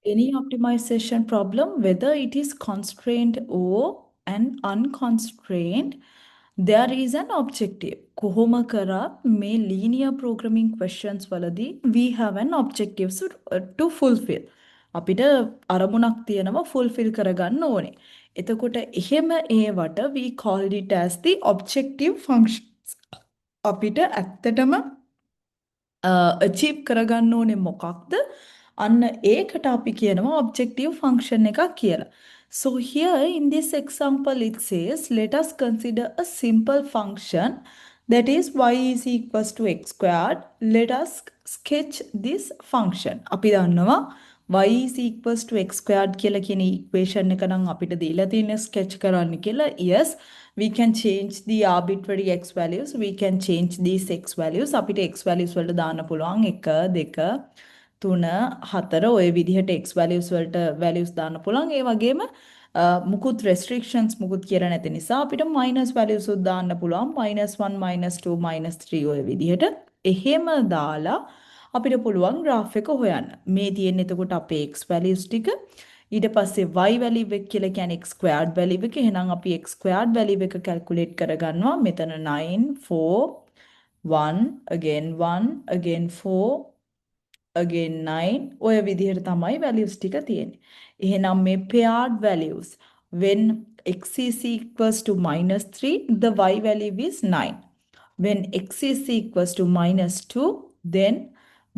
any optimization problem, whether it is constrained or an unconstrained, there is an objective. කොහොම කරත් මේ linear programming questions වලදී we have an objective to fulfill. අපිට අරමුණක් තියෙනවා fulfill කරගන්න ඕනේ. එතකොට එහෙම ඒවට we called it as the objective functions. අපිට ඇත්තටම achieve කරගන්න ඕනේ මොකක්ද? අන්න ඒකට අපි කියනවා objective function එකක් කියලා. So here in this example it says let us consider a simple function that is y is equals to x squared. Let us sketch this function. අපි දන්නවා y is equals to x squared කියලා කියන equation එක නම් අපිට දීලා තියෙන sketch කරන්න කියලා. Yes, we can change the arbitrary x values. We can change these x values. අපිට x values වලට දාන්න පුළුවන් 1 2 3 4 ඔය විදිහට x values වලට values දාන්න පුළුවන්. ඒ වගේම මුකුත් restrictions මුකුත් කියලා නැති නිසා අපිට minus values උත් දාන්න පුළුවන්. -1 -2 -3 ඔය විදිහට. එහෙම දාලා අපිට පුළුවන් graph එක හොයන්න. මේ තියෙන්නේ එතකොට අපේ x values ටික. ඊට පස්සේ y value එක කියලා කියන්නේ x squared value එක. එහෙනම් අපි x squared value එක calculate කරගන්නවා. මෙතන 9 4 1 again 1 again 4 again 9 ඔය විදිහට තමයි values ටික තියෙන්නේ. එහෙනම් මේ paired values when x is equals to -3 the y value is 9. When x is equals to -2 then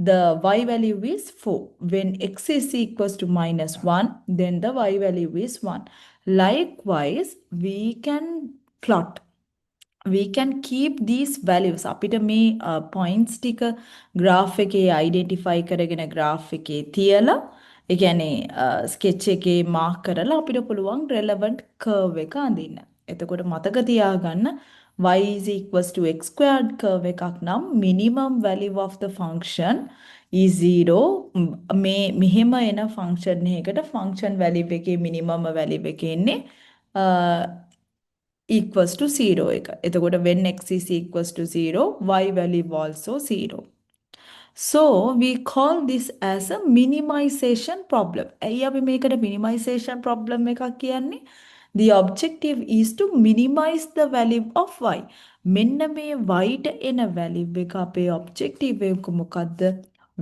the y value is 4. When x is equals to -1 then the y value is 1. Likewise we can plot, we can keep these values. අපිට මේ points ටික graph එකේ identify කරගෙන graph එකේ තියලා ඒ කියන්නේ sketch එකේ mark කරලා අපිට පුළුවන් relevant curve එක අඳින්න. එතකොට මතක තියාගන්න y is equals to x squared curve එකක් නම් minimum value of the function is 0. මේ මෙහෙම එන function එකකට function value එකේ minimum value එක එන්නේ equals to 0 එක. එතකොට when x is equals to 0, y value also 0. So we call this as a minimization problem. ඇයි අපි මේකට minimization problem එකක් කියන්නේ? The objective is to minimize the value of y. මෙන්න මේ y ට එන value එක අපේ objective එක මොකද්ද?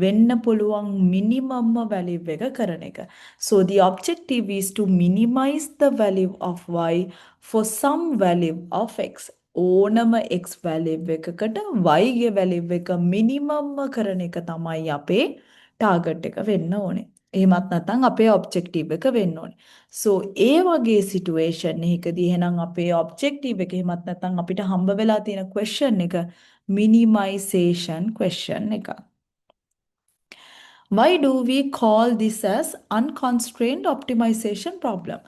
වෙන්න පුළුවන් minimum value එක කරන එක. So the objective is to minimize the value of y for some value of x. ඕනම x value එකකට y ගේ value එක minimum කරන එක තමයි අපේ target එක වෙන්න ඕනේ. එහෙමත් නැත්නම් අපේ objective එක වෙන්න ඕනේ. So ඒ වගේ situation එකකදී එහෙනම් අපේ objective එක එහෙමත් නැත්නම් අපිට හම්බ වෙලා තියෙන question එක minimization question එකක්. Why do we call this as unconstrained optimization problem?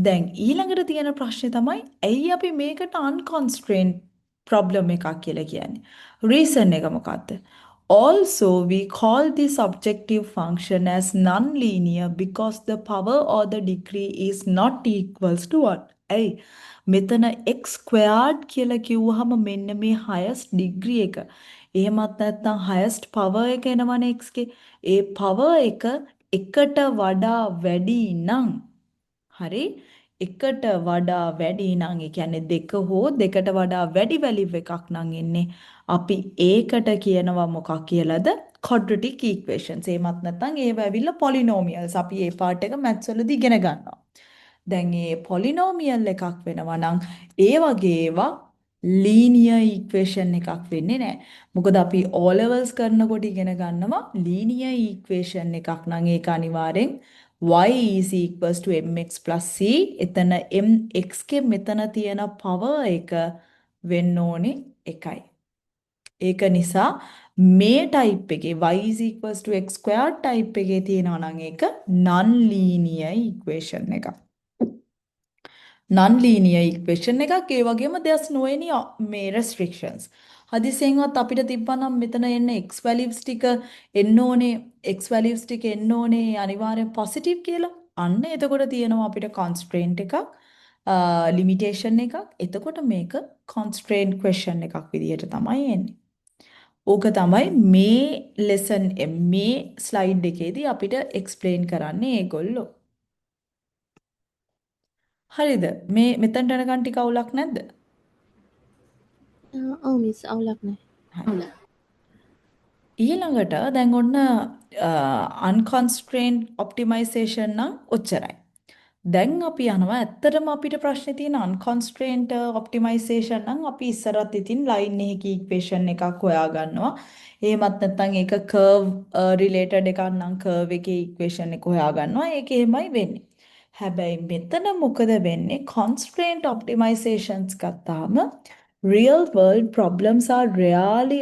දැන් ඊළඟට තියෙන ප්‍රශ්නේ තමයි ඇයි අපි මේකට unconstrained problem එකක් කියලා කියන්නේ? Reason එක මොකක්ද? Also, we call this objective function as non-linear because the power or the degree is not equals to 1. ඇයි? මෙතන x squared කියලා කිව්වහම මෙන්න මේ highest degree එක. එහෙමත් නැත්නම් highest power එක එනවනේ x ගේ. ඒ power එක එකට වඩා වැඩි නම් හරි එකට වඩා වැඩි නම් ඒ කියන්නේ දෙක හෝ දෙකට වඩා වැඩි value එකක් නම් එන්නේ අපි ඒකට කියනවා මොකක් කියලාද quadratic equations. එහෙමත් නැත්නම් ඒව ඇවිල්ලා polynomials. අපි මේ part එක maths වලදී ඉගෙන ගන්නවා. දැන් මේ polynomial එකක් වෙනවා නම් ඒ වගේ ඒවා linear equation එකක් වෙන්නේ නැහැ. මොකද අපි O levels කරනකොට ඉගෙන ගන්නවා linear equation එකක් නම් ඒක අනිවාර්යෙන් y is equals to mx plus c. එතන mx ගේ මෙතන තියෙන power එක වෙන්න ඕනේ එකයි. ඒක නිසා මේ type එකේ y is equals to x squared type එකේ තියෙනවා නම් ඒක non-linear equation එකක්. non-linear equation එකක්. ඒ වගේම there's no any මේ restrictions. හදිසියෙන්වත් අපිට තිබ්බනම් මෙතන එන්න x values ටික එන්න ඕනේ x values ටික එන්න ඕනේ අනිවාර්යෙන් positive කියලා. අන්න එතකොට තියෙනවා අපිට constraint එකක් limitation එකක්. එතකොට මේක constraint question එකක් විදිහට තමයි එන්නේ. ඕක තමයි මේ ලෙසන් මේ ස්ලයිඩ් එකේදී අපිට එක්ස්ප්ලেইন කරන්නේ ඒගොල්ලෝ. හරිද? මේ මෙතනට යනකන් ටික අවුලක් නැද්ද? ඔව් මිස් අවුලක් නැහැ. හරි. ඊළඟට දැන් ඔන්න unconstrained optimization නම් ඔච්චරයි. දැන් අපි යනවා ඇත්තටම අපිට ප්‍රශ්නේ තියෙන unconstrained optimization නම් අපි ඉස්සරත් ඉතින් line එකක equation එකක් හොයාගන්නවා. එහෙමත් නැත්නම් ඒක curve related එකක් නම් curve එකේ equation එක හොයාගන්නවා. ඒක එහෙමයි වෙන්නේ. හැබැයි මෙතන මොකද වෙන්නේ? Constraint optimizations ගත්තාම real world problems are rarely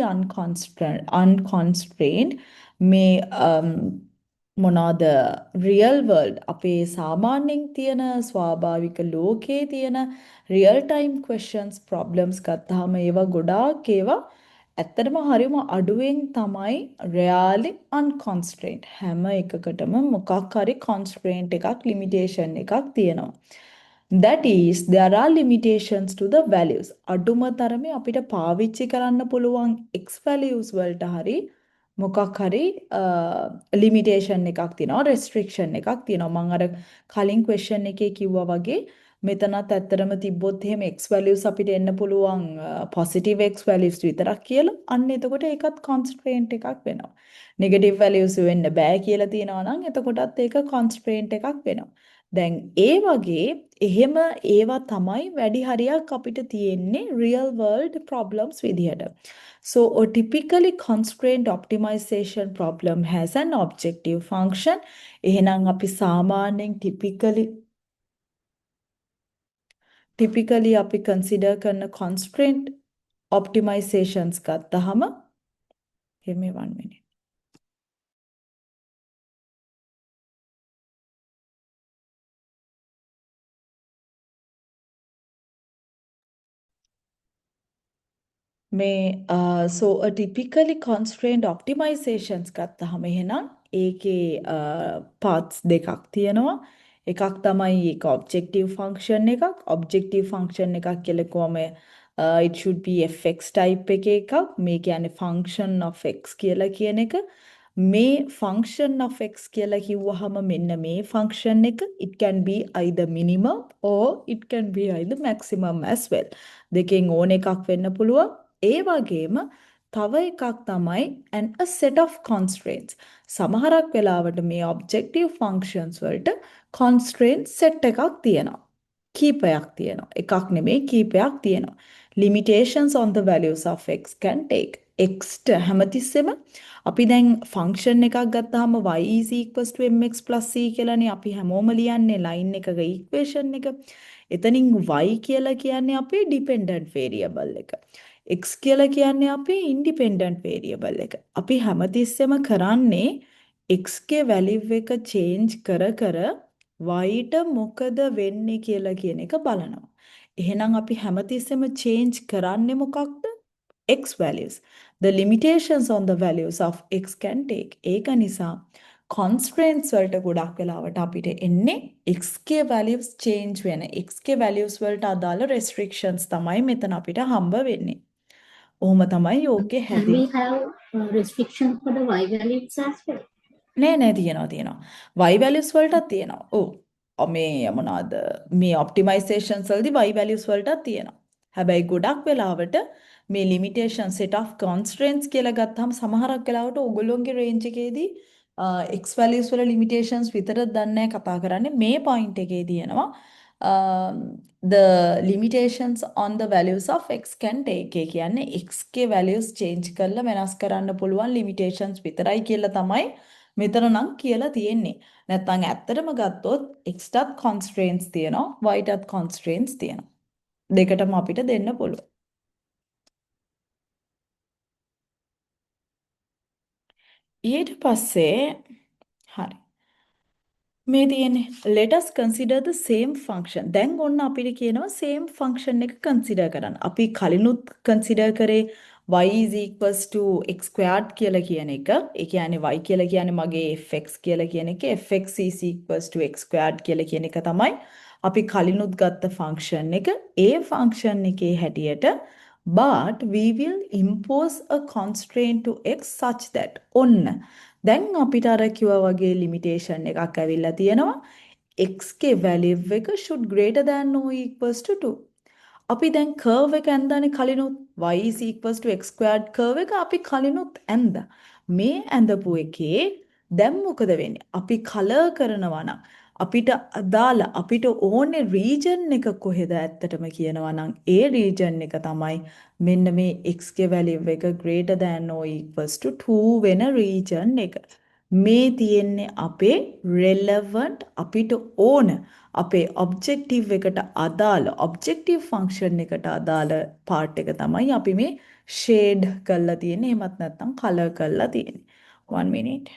unconstrained. මේ මොනවාද real world අපේ සාමාන්‍යයෙන් තියෙන ස්වාභාවික ලෝකයේ තියෙන real time questions problems ගත්තාම ඒවා ගොඩාක් ඒවා ඇත්තටම හරියම අඩුවෙන් තමයි rarely unconstrained. හැම එකකටම මොකක් හරි constraint එකක් limitation එකක් තියෙනවා. That is, there are limitations to the values. අඩුම තරමේ අපිට පාවිච්චි කරන්න පුළුවන් x values වලට හරි මොකක් හරි limitation එකක් තියෙනවා, restriction එකක් තියෙනවා. මම අර කලින් question එකේ කිව්වා වගේ මෙතනත් ඇත්තටම තිබ්බොත් එහෙම x values අපිට එන්න පුළුවන් positive x values විතරක් කියලා. අන්න එතකොට ඒකත් constraint එකක් වෙනවා. negative values වෙන්න බෑ කියලා තියෙනවා නම් එතකොටත් ඒක constraint එකක් වෙනවා. දැන් ඒ වගේ එහෙම ඒවා තමයි වැඩි හරියක් අපිට තියෙන්නේ real world problems විදිහට. So a typically constraint optimization problem has an objective function. එහෙනම් අපි සාමාන්‍යයෙන් typically අපි consider කරන constraint optimizations ගත්තහම give me 1 minute. මේ so a typically constrained optimizations ගත්තහම එහෙනම් ඒකේ parts දෙකක් තියෙනවා. එකක් තමයි ඒක objective function එකක්. objective function එකක් කියලා කොහම it should be fx type එකක්. මේ කියන්නේ function of x කියලා කියන එක. මේ function of x කියලා කිව්වහම මෙන්න මේ function එක it can be either minimum or it can be either maximum as well. දෙකෙන් ඕන එකක් වෙන්න පුළුවන්. ඒ වගේම තව එකක් තමයි and a set of constraints. සමහරක් වෙලාවට මේ objective functions වලට constraint set එකක් තියෙනවා. කීපයක් තියෙනවා. එකක් නෙමෙයි කීපයක් තියෙනවා. Limitations on the values of x can take. x හැමතිස්සෙම අපි දැන් function එකක් ගත්තාම y is equals to mx plus c කියලානේ අපි හැමෝම ලියන්නේ line එකක equation එක. එතනින් y කියලා කියන්නේ අපේ dependent variable එක. x කියලා කියන්නේ අපේ independent variable එක. අපි හැමතිස්සෙම කරන්නේ x ගේ value එක change කර කර y ට මොකද වෙන්නේ කියලා කියන එක බලනවා. එහෙනම් අපි හැමතිස්සෙම change කරන්නේ මොකක්ද? x values. The limitations on the values of x can take. ඒක නිසා constraints වලට ගොඩක් වෙලාවට අපිට එන්නේ x ගේ values change වෙන x ගේ values වලට අදාළ restrictions තමයි මෙතන අපිට හම්බ වෙන්නේ. ඔහොම තමයි ඕකේ Can හැදෙන්නේ. we have restriction for the y values as well? නෑ තියෙනවා. y values වලටත් තියෙනවා. මේ මොනවාද මේ optimizations වලදී y values වලටත් තියෙනවා. හැබැයි ගොඩක් වෙලාවට මේ limitation set of constraints කියලා ගත්තාම සමහරක් වෙලාවට ඕගොල්ලෝගේ range එකේදී x values වල limitations විතරක් දන්නේ කතා කරන්නේ මේ point එකේ තියෙනවා. The limitations on the values of x can take. ඒ කියන්නේ x ගේ values change කරලා වෙනස් කරන්න පුළුවන් limitations විතරයි කියලා තමයි මෙතන නම් කියලා තියෙන්නේ. නැත්නම් ඇත්තටම ගත්තොත් x-ටත් constraints තියෙනවා y-ටත් constraints තියෙනවා. දෙකටම අපිට දෙන්න පුළුවන්. ඊට පස්සේ හරි මේ තියෙන්නේ let us consider the same function. දැන් ඔන්න අපිට කියනවා same function එක consider කරන්න. අපි කලිනුත් consider කරේ y is equals to x squared කියලා කියන එක. ඒ කියන්නේ y කියලා කියන්නේ මගේ fx කියලා කියන එක. fx is equals to x squared කියලා කියන එක තමයි අපි කලිනුත් ගත්ත function එක. ඒ function එකේ හැටියට but we will impose a constraint to x such that ඔන්න දැන් අපිට අර කිව්වා වගේ limitation එකක් ඇවිල්ලා තියෙනවා x ගේ value එක should greater than or equals to 2. අපි දැන් curve එක ඇන්දානේ කලිනුත් y is equals to x squared curve එක අපි කලිනුත් ඇන්දා. මේ ඇඳපු එකේ දැන් මොකද වෙන්නේ? අපි color කරනවා නම් අපිට අදාළ අපිට ඕනේ region එක කොහෙද ඇත්තටම කියනවා නම් ඒ region එක තමයි මෙන්න මේ x ගේ value එක greater than or equals to 2 වෙන region එක. මේ තියෙන්නේ අපේ relevant අපිට ඕන අපේ ඔබ්ජෙක්ටිව් එකට අදාළ ඔබ්ජෙක්ටිව් ෆන්ක්ෂන් එකට අදාළ පාර්ට් එක තමයි අපි මේ ෂේඩ් කරලා තියෙන්නේ එහෙමත් නැත්නම් කලර් කරලා තියෙන්නේ 1 minute.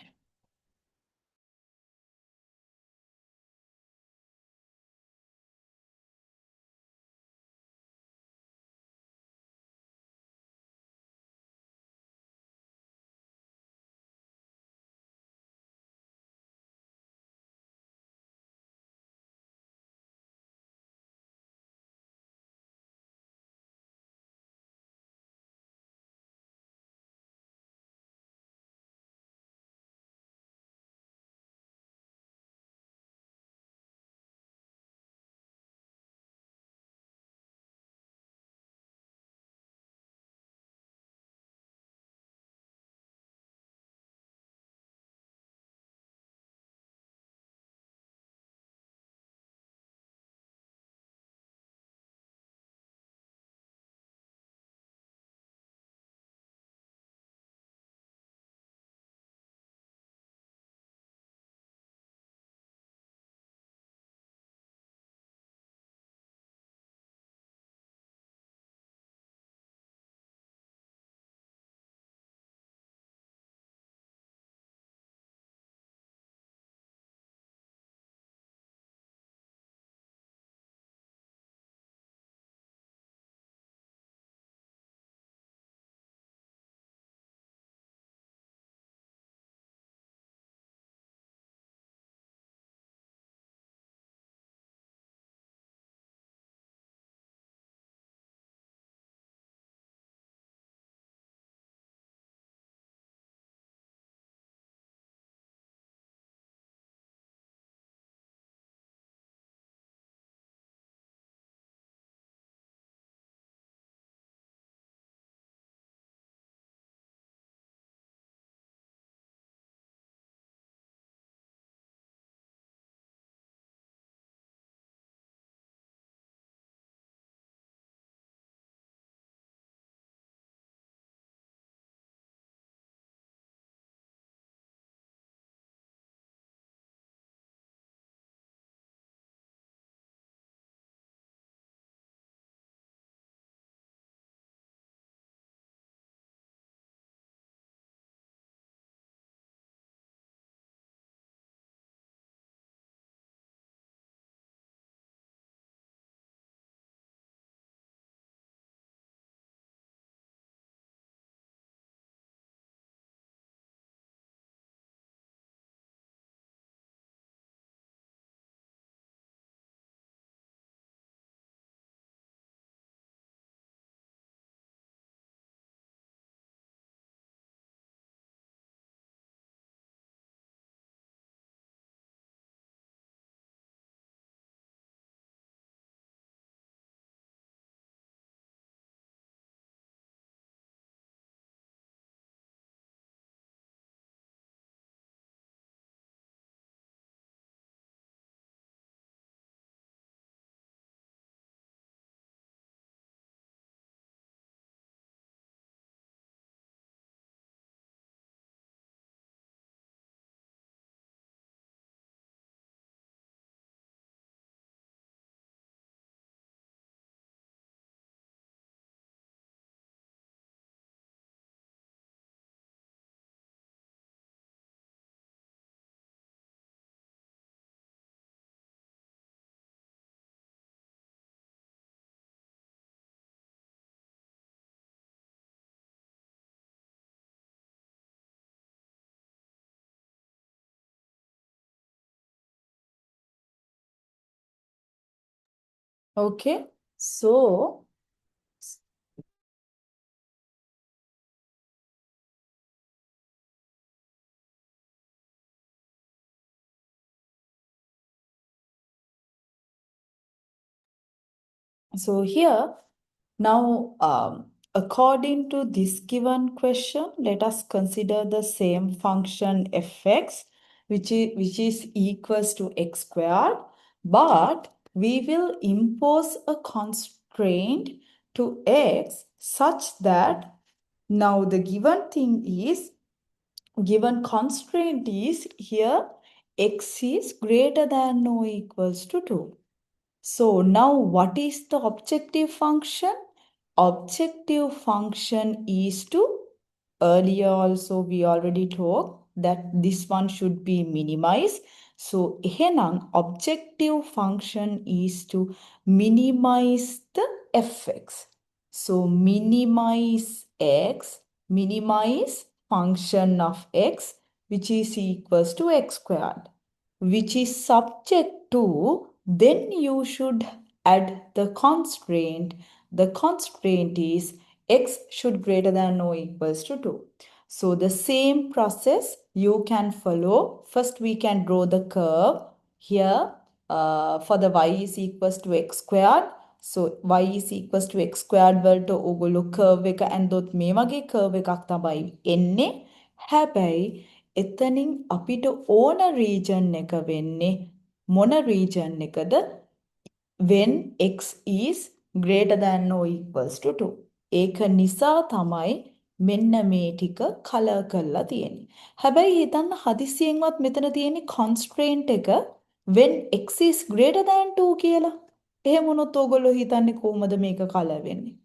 Okay, so So here, now, according to this given question, let us consider the same function fx, which is equals to x squared, but we will impose a constraint to x such that now the given constraint is here x is greater than or equals to 2. So now what is the objective function? Objective function is to, earlier also we already talked that this one should be minimized. So එහෙනම් objective function is to minimize the fx. So minimize x, minimize function of x, which is equals to x squared, which is subject to, then you should add the constraint. The constraint is x should greater than or equals to 2. So the same process you can follow. First we can draw the curve here for the y is equals to x squared. So y is equals to x squared වලට ඕගොල්ලෝ curve එක ඇන්දොත් මේ වගේ curve එකක් තමයි එන්නේ. හැබැයි එතනින් අපිට ඕන region එක වෙන්නේ මොන region එකද? When x is greater than or equals to 2. ඒක නිසා තමයි මෙන්න මේ ටික කලර් කරලා තියෙන්නේ. හැබැයි හිතන්න හදිසියෙන්වත් මෙතන තියෙන්නේ constraint එක when x is greater than 2 කියලා. එහෙම වුණොත් ඕගොල්ලෝ හිතන්නේ කොහොමද මේක කලර් වෙන්නේ?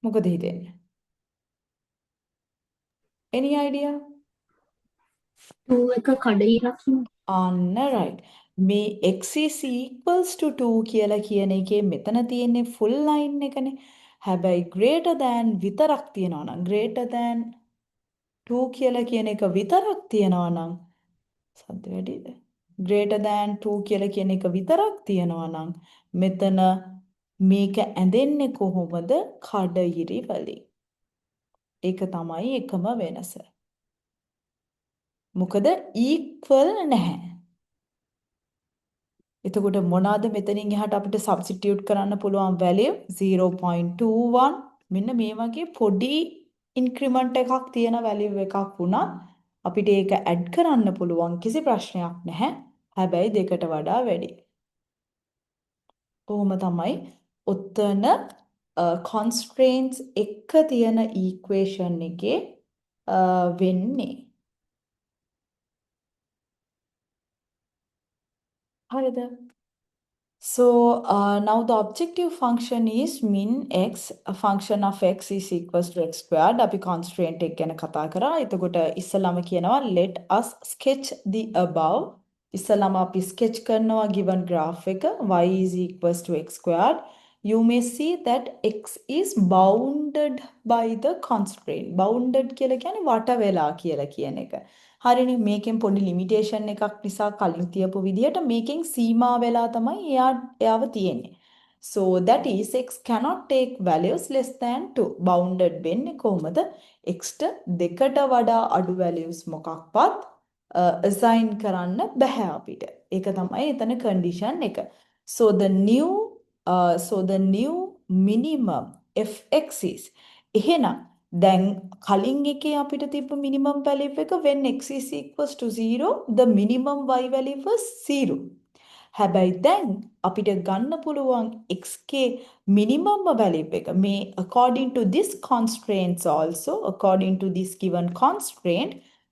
මොකද හිතෙන්නේ? Any idea? 2 එක කඩිරක් නේ. අන්න right. මේ x is equals to 2 කියලා කියන එකේ මෙතන තියෙන්නේ full line එකනේ. හැබැයි greater than විතරක් තියනවා නම් greater than 2 කියලා කියන එක විතරක් තියනවා නම් සද්ද වැඩිද? greater than 2 කියලා කියන එක විතරක් තියනවා නම් මෙතන මේක ඇඳෙන්නේ කොහොමද? කඩිරි වලින්. ඒක තමයි එකම වෙනස. මොකද equal නැහැ. එතකොට මොනවාද මෙතනින් එහාට අපිට සබ්ස්ටිටියුට් කරන්න පුළුවන් වැලියු 0.21 මෙන්න මේ වගේ පොඩි ඉන්ක්‍රිමන්ට් එකක් තියෙන වැලියු එකක් වුණත් අපිට ඒක ඇඩ් කරන්න පුළුවන් කිසි ප්‍රශ්නයක් නැහැ. හැබැයි දෙකට වඩා වැඩි. කොහොම තමයි ඔතන constraints එක තියෙන equation එකේ වෙන්නේ. හරිද? So now the objective function is min x, a function of x is equals to x squared. අපි constraint එක ගැන කතා කරා. එතකොට ඉස්සෙල්ලාම කියනවා let us sketch the above. ඉස්සෙල්ලාම අපි sketch කරනවා given graph එක y is equals to x squared. You may see that x is bounded by the constraint. Bounded කියලා කියන්නේ වට වෙලා කියලා කියන එක. හරිනේ මේකෙන් පොඩි ලිමිටේෂන් එකක් නිසා කලින් තියපු විදිහට මේකෙන් සීමා වෙලා තමයි එයාව තියෙන්නේ. So that is x cannot take values less than 2. Bounded වෙන්නේ කොහොමද? x ට දෙකට වඩා අඩු values මොකක්වත් assign කරන්න බෑ අපිට. ඒක තමයි එතන condition එක. So the new minimum fx is එහෙනම් දැන් කලින් එකේ අපිට තිබ්බ minimum value එක when x is equals to 0 the minimum y value was 0. හැබැයි දැන් අපිට ගන්න පුළුවන් x කේ minimum value එක මේ according to this constraints also according to this given constraint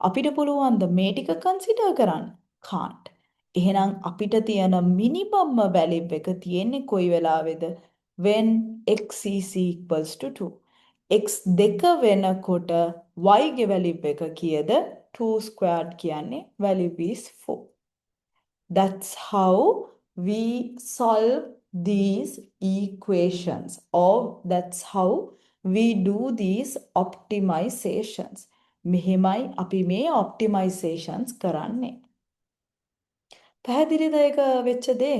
අපිට පුළුවන් ද මේ ටික consider කරන්න can't. එහෙනම් අපිට තියෙන minimum value එක තියෙන්නේ කොයි වෙලාවේද when x is equals to 2. x දෙක වෙනකොට y ගේ value එක කීයද 2 squared කියන්නේ value is 4. That's how we solve these equations or that's how we do these optimizations. මෙහෙමයි අපි මේ optimizations කරන්නේ. පැහැදිලිද ඒක වෙච්ච දේ?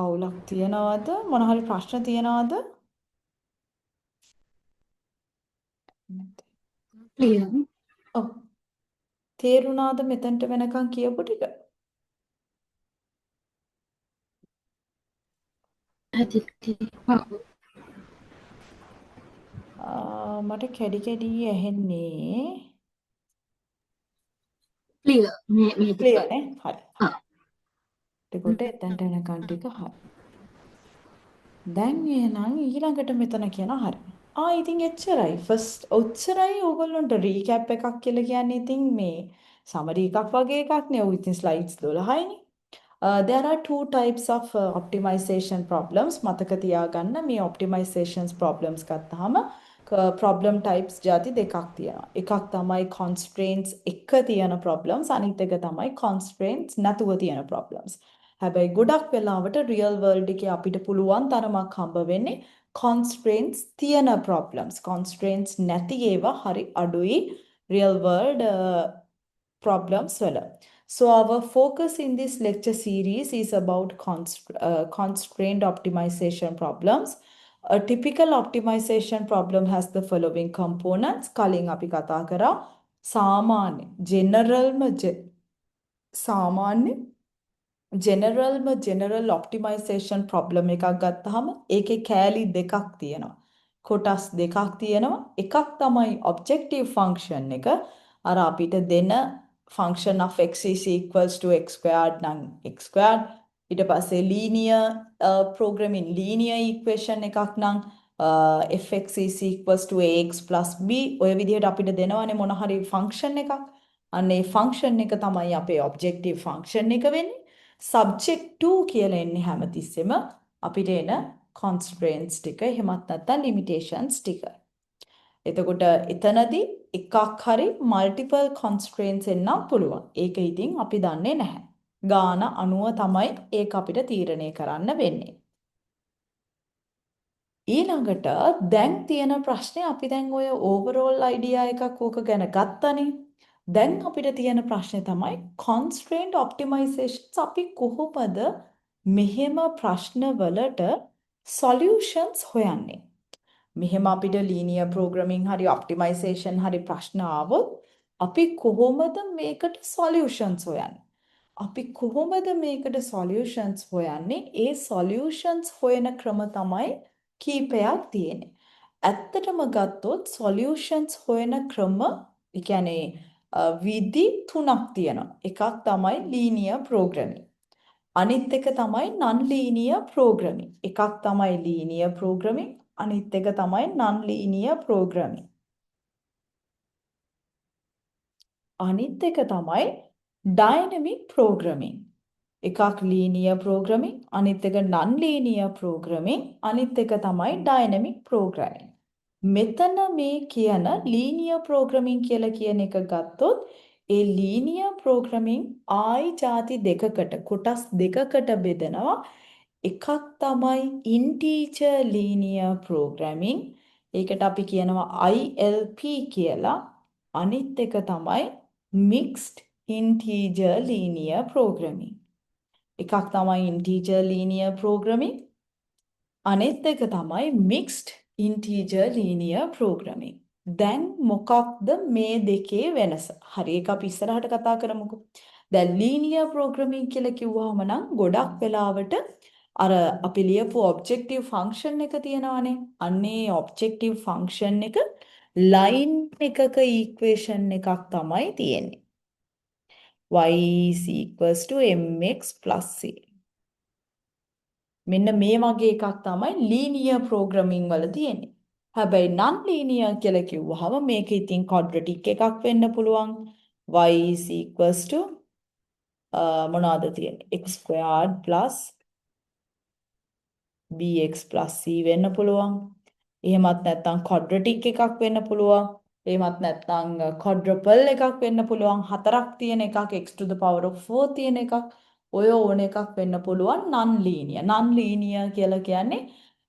අවුලක් තියනවද? මොන හරි ප්‍රශ්න තියනවද? Clear. ඔව්. තේරුණාද මෙතනට වෙනකන් කියපු ටික? I think මට කැඩි කැඩි ඇහෙන්නේ. clear. Me ක්ලියර් නේ? හරි. ah. එතකොට එතනට වෙනකන් ටික හරි. දැන් එහෙනම් ඊළඟට මෙතන කියන හරි. ඉතින් එච්චරයි. ෆස්ට් ඔච්චරයි ඕගොල්ලන්ට රීකැප් එකක් කියලා කියන්නේ ඉතින් මේ සමරි එකක් වගේ එකක් නේ. ඔය ඉතින් slides 12යිනේ. There are two types of optimization problems. මතක තියාගන්න මේ optimizations problems ගත්තාම problem types ಜಾති දෙකක් තියෙනවා. එකක් තමයි constraints එක තියෙන problems අනිත් එක තමයි constraints නැතුව තියෙන problems. හැබැයි ගොඩක් වෙලාවට real world එකේ අපිට පුළුවන් තරමක් හම්බ වෙන්නේ constraints තියෙන problems. constraints නැති ඒවා හරි අඩුයි real world problems වල. So our focus in this lecture series is about constrained optimization problems. A typical optimization problem has the following components. කලින් අපි කතා කරා සාමාන්‍ය general optimization problem එකක් ගත්තාම ඒකේ කෑලි දෙකක් තියෙනවා. කොටස් දෙකක් තියෙනවා. එකක් තමයි objective function එක. අර අපිට දෙන function of x is equals to x squared නම් x squared. ඊට පස්සේ linear programming linear equation එකක් නම් fx is equals to ax plus b. ඔය විදිහට අපිට දෙනවනේ මොන හරි function එකක්. අන්න ඒ function එක තමයි අපේ objective function එක වෙන්නේ. subject to කියලා එන්නේ හැමතිස්සෙම අපිට එන constraints ටික එහෙමත් නැත්නම් limitations ටික. එතකොට එතනදී එකක් හරි multiple constraints එන්නම් පුළුවන්. ඒක ඉතින් අපි දන්නේ නැහැ. ගාන අනුව තමයි ඒක අපිට තීරණය කරන්න වෙන්නේ. ඊළඟට දැන් තියෙන ප්‍රශ්නේ අපි දැන් ඔය overall idea එකක් ඕක ගැන ගත්තනේ. දැන් අපිට තියෙන ප්‍රශ්නේ තමයි constraint optimizations අපි කොහොමද මෙහෙම ප්‍රශ්න වලට solutions හොයන්නේ? මෙහෙම අපිට linear programming හරි optimization හරි ප්‍රශ්න ආවොත් අපි කොහොමද මේකට solutions හොයන්නේ? අපි කොහොමද මේකට solutions හොයන්නේ? ඒ solutions හොයන ක්‍රම තමයි කීපයක් තියෙන්නේ. ඇත්තටම ගත්තොත් solutions හොයන ක්‍රම, ඒ කියන්නේ විදි තුනක් තියෙනවා. එකක් තමයි linear programming. අනිත් එක තමයි non-linear programming. එකක් තමයි linear programming, අනිත් එක තමයි non-linear programming. අනිත් එක තමයි dynamic programming. එකක් linear programming, අනිත් එක non-linear programming, අනිත් එක තමයි dynamic programming. මෙතන මේ කියන linear programming කියලා කියන එක ගත්තොත් ඒ linear programming ආයි ಜಾති දෙකකට කොටස් දෙකකට බෙදනවා. එකක් තමයි integer linear programming. ඒකට අපි කියනවා ILP කියලා. අනිත් එක තමයි mixed integer linear programming. එකක් තමයි integer linear programming. අනිත් එක තමයි mixed integer linear programming. දැන් මොකක්ද මේ දෙකේ වෙනස? හරි ඒක අපි ඉස්සරහට කතා කරමුකෝ. දැන් linear programming කියලා කිව්වහම නම් ගොඩක් වෙලාවට අර අපි ලියපු objective function එක තියෙනවානේ. අන්නේ objective function එක line එකක equation එකක් තමයි තියෙන්නේ. y is equals to mx plus c. මෙන්න මේ වගේ එකක් තමයි linear programming වල තියෙන්නේ. හැබැයි non-linear කියලා කිව්වහම මේක ඉතින් quadratic එකක් වෙන්න පුළුවන්. y is equals to මොනවාද තියෙන්නේ? x squared plus bx plus c වෙන්න පුළුවන්. එහෙමත් නැත්නම් quadratic එකක් වෙන්න පුළුවන්. එහෙමත් නැත්නම් quadruple එකක් වෙන්න පුළුවන්. හතරක් තියෙන එකක් x to the power of 4 තියෙන එකක්. ඔය ඕන එකක් වෙන්න පුළුවන් non-linear. non-linear කියලා කියන්නේ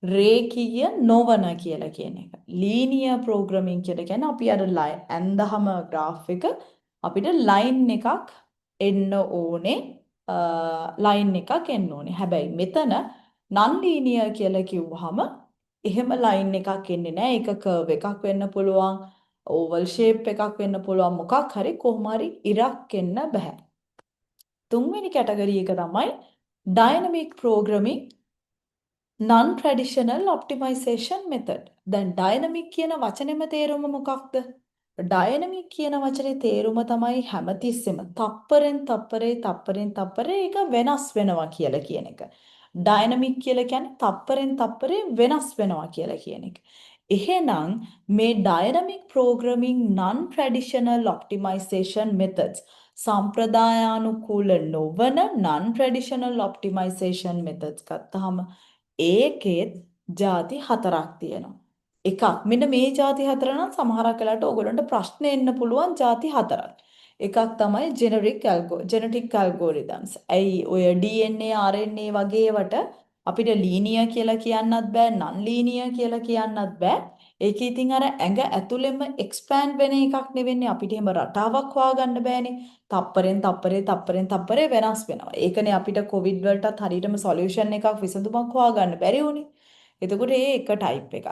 රේඛීය නොවන කියලා කියන එක. linear programming කියලා කියන්නේ අපි අර ඇන්දහම graph එක අපිට line එකක් එන්න ඕනේ. ලයින් එකක් එන්න ඕනේ. හැබැයි මෙතන non linear කියලා කිව්වහම එහෙම ලයින් එකක් එන්නේ නැහැ. ඒක කර්ව් එකක් වෙන්න පුළුවන්, ඕවල් ෂේප් එකක් වෙන්න පුළුවන්, මොකක් හරි කොහොම හරි ඉරක් එන්න බෑ. තුන්වෙනි කැටගරි එක තමයි dynamic programming non-traditional optimization method. දැන් dynamic කියන වචනේම තේරුම මොකක්ද? dynamic කියන වචනේ තේරුම තමයි හැමතිස්සෙම තප්පරෙන් තප්පරේ ඒක වෙනස් වෙනවා කියලා කියන එක. dynamic කියලා කියන්නේ තප්පරෙන් වෙනස් වෙනවා කියලා කියන එක. එහෙනම් මේ dynamic programming non-traditional optimization methods සම්ප්‍රදායානුකූල නොවන non-traditional optimization methods ගත්තාම ඒකෙත් ಜಾති හතරක් තියෙනවා. එකක් මෙන්න මේ ಜಾති හතර නම් සමහරක් වෙලාවට ඕගොල්ලන්ට ප්‍රශ්න එන්න පුළුවන් ಜಾති හතරක්. එකක් තමයි genetic algorithms. ඇයි ඔය DNA RNA වගේ ඒවට අපිට linear කියලා කියන්නත් බෑ, non linear කියලා කියන්නත් බෑ. ඒකේ ඉතින් අර ඇඟ ඇතුළෙම expand වෙන එකක් නෙවෙන්නේ. අපිට එහෙම රටාවක් හොයාගන්න බෑනේ. තප්පරෙන් තප්පරේ වෙනස් වෙනවා. ඒකනේ අපිට කොවිඩ් වලටත් හරියටම සොලියුෂන් එකක් විසඳුමක් හොයාගන්න බැරි වුණේ. එතකොට ඒ එක ටයිප් එකක්.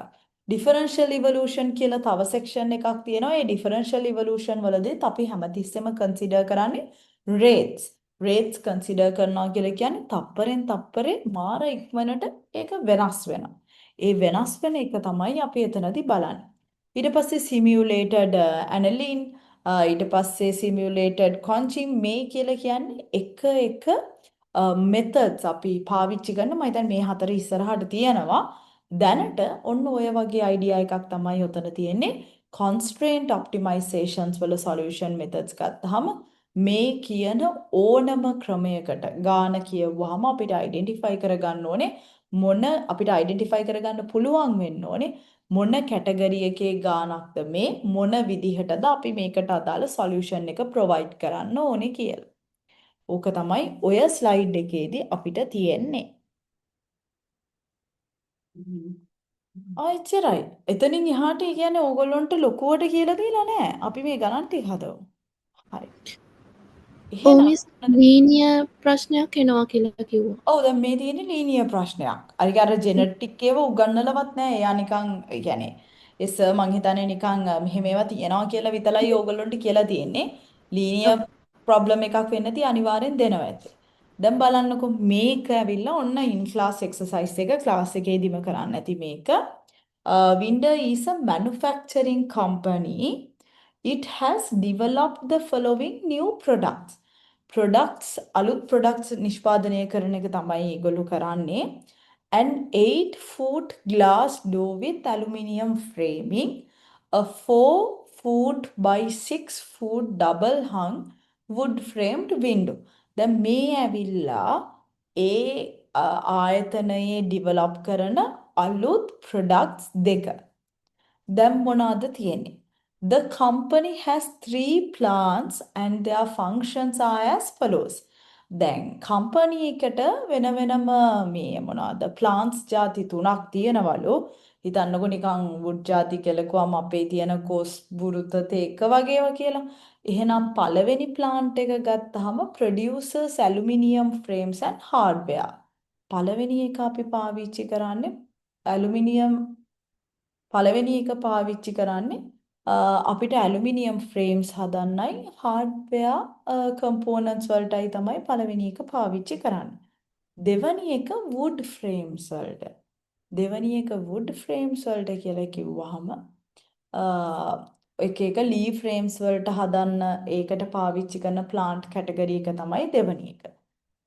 ඩිෆරන්ෂල් ඉවලූෂන් කියලා තව සෙක්ෂන් එකක් තියෙනවා. ඒ ඩිෆරන්ෂල් ඉවලූෂන් වලදීත් අපි හැමතිස්සෙම කන්සිඩර් කරන්නේ රේට්ස්. රේට්ස් කන්සිඩර් කරනවා කියලා කියන්නේ තප්පරෙන් තප්පරේ මාර ඉක්මනට ඒක වෙනස් වෙනවා. ඒ වෙනස් වෙන එක තමයි අපි එතනදී බලන්නේ. ඊට පස්සේ සිමියුලේටඩ් ඇනලින් ඊට පස්සේ සිමියුලේටඩ් කොන්චින් මේ කියලා කියන්නේ එක මෙතඩ්ස් අපි පාවිච්චි කරන මම හිතන්නේ මේ හතර ඉස්සරහට තියෙනවා. දැනට ඔන්න ඔය වගේ අයිඩියා එකක් තමයි උතන තියෙන්නේ. constraint optimizations වල solution methods ගත්තාම මේ කියන ඕනම ක්‍රමයකට ගාන කියවුවාම අපිට identify කරගන්න ඕනේ අපිට identify කරගන්න පුළුවන් වෙන්න ඕනේ මොන කැටගරි එකේ ගානක්ද මේ මොන විදිහටද අපි මේකට අදාළ solution එක provide කරන්න ඕනේ කියලා. ඕක තමයි ඔය slide එකේදී අපිට තියෙන්නේ. එච්චරයි. එතනින් එහාට ඒ කියන්නේ ඕගොල්ලන්ට ලොකුවට කියලා දීලා නැහැ. අපි මේ ගණන් ටික හදමු. හරි. එහෙනම් මිස් ලීනියර් ප්‍රශ්නයක් එනවා කියලා කිව්වා. ඔව් දැන් මේ තියෙන්නේ ලීනියර් ප්‍රශ්නයක්. අර ජෙනටික් ඒවා උගන්වලවත් නැහැ. එයා නිකන් ඒ කියන්නේ ඒ සර් මං හිතන්නේ නිකන් මෙහෙම ඒවා තියනවා කියලා විතරයි ඕගොල්ලන්ට කියලා තියෙන්නේ. ලීනියර් ප්‍රොබ්ලම් එකක් වෙන්න තිය අනිවාර්යෙන් දෙනවා ඇති. දැන් බලන්නකො මේක ඇවිල්ලා ඔන්න ඉන් ක්ලාස් එක්සර්සයිස් එක ක්ලාස් එකේදීම කරන්න ඇති මේක. Winder is a manufacturing company. It has developed the following new products. අලුත් products නිෂ්පාදනය කරන එක තමයි ඒගොල්ලෝ කරන්නේ. An 8-foot glass door with aluminium framing, a 4-foot by 6-foot double hung wood framed window. දැන් මේ ඇවිල්ලා ඒ ආයතනයේ develop කරන අලුත් products දෙක. දැන් මොනවද තියෙන්නේ? The company has 3 plants and their functions are as follows. දැන් company එකට වෙන වෙනම මේ මොනවද plants ಜಾති 3ක් තියෙනවලු. හිතන්නකො නිකන් wood ಜಾති කියලා අපේ තියෙන කොස් බුරුත තේක වගේවා කියලා. එහෙනම් පළවෙනි plant එක ගත්තාම produces aluminium frames and hardware. පළවෙනි එක අපි පාවිච්චි කරන්නේ aluminium පළවෙනි එක පාවිච්චි කරන්නේ අපිට ඇලුමිනියම් ෆ්‍රේම්ස් හදන්නයි හાર્ඩ්වෙයාර් කම්පෝනන්ට්ස් වලටයි තමයි පළවෙනි එක පාවිච්චි කරන්නේ. දෙවැනි එක wood frames වලට. දෙවැනි එක wood frames වලට කියලා කිව්වහම එක ලී frames වලට හදන්න ඒකට පාවිච්චි කරන plant category එක තමයි දෙවැනි එක.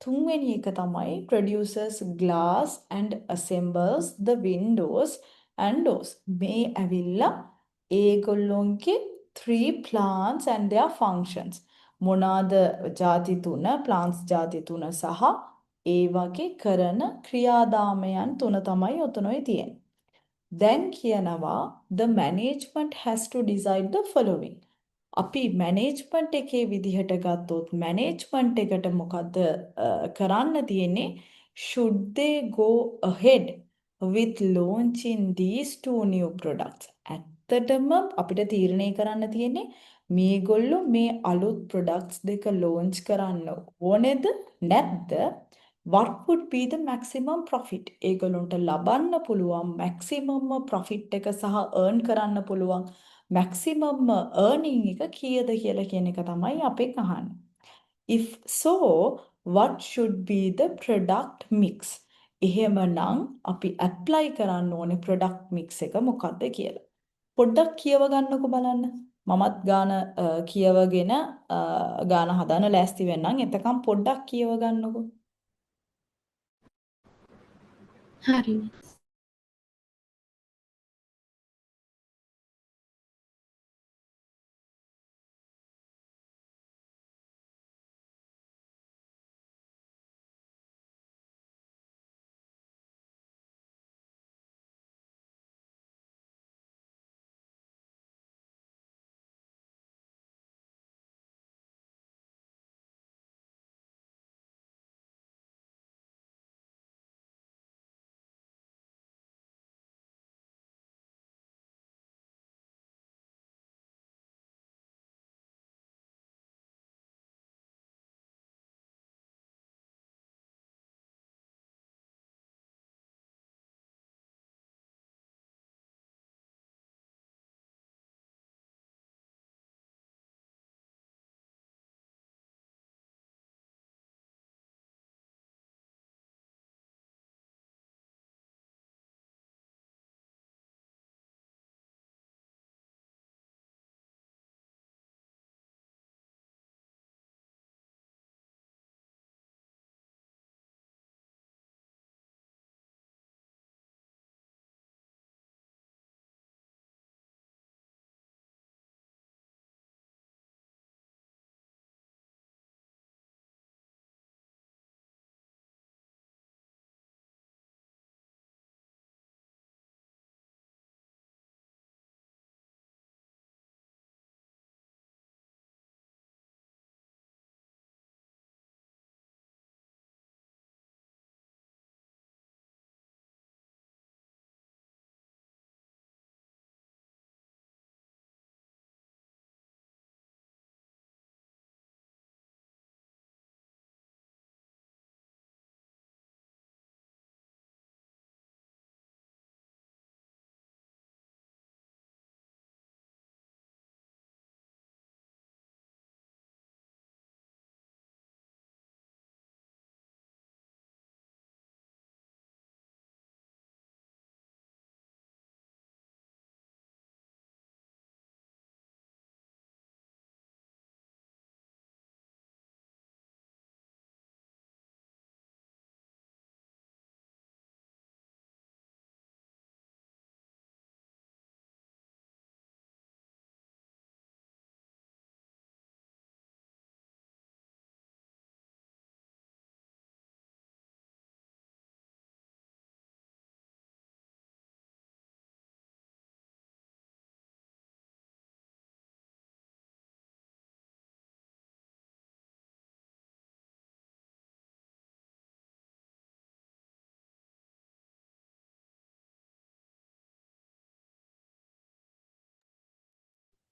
තුන්වෙනි එක තමයි produces glass and assembles the windows and doors. මේ ඇවිල්ලා ඒගොල්ලොන්ගේ 3 plants and their functions. මොනවාද ಜಾති 3 plants ಜಾති 3 සහ ඒ වගේ කරන ක්‍රියාදාමයන් 3 තමයි ඔතනොයි තියෙන්නේ. දැන් කියනවා the management has to decide the following. අපි මැනේජ්මන්ට් එකේ විදිහට ගත්තොත් මැනේජ්මන්ට් එකට මොකද කරන්න තියෙන්නේ? should they go ahead with launching these 2 new products? ඇත්තටම අපිට තීරණය කරන්න තියෙන්නේ මේගොල්ලෝ මේ අලුත් products දෙක launch කරන්න ඕනේද නැද්ද? what would be the maximum profit? ඒගොල්ලන්ට ලබන්න පුළුවන් maximum profit එක සහ earn කරන්න පුළුවන් maximum earning එක කීයද කියලා කියන එක තමයි අපෙන් අහන්නේ. If so, what should be the product mix? එහෙමනම් අපි apply කරන්න ඕනේ product mix එක මොකක්ද කියලා. පොඩ්ඩක් කියව ගන්නකො බලන්න. මමත් ගාන කියවගෙන ගාන හදන්න ලෑස්ති වෙන්නම්. එතකම් පොඩ්ඩක් කියව ගන්නකො. හරි මිස්.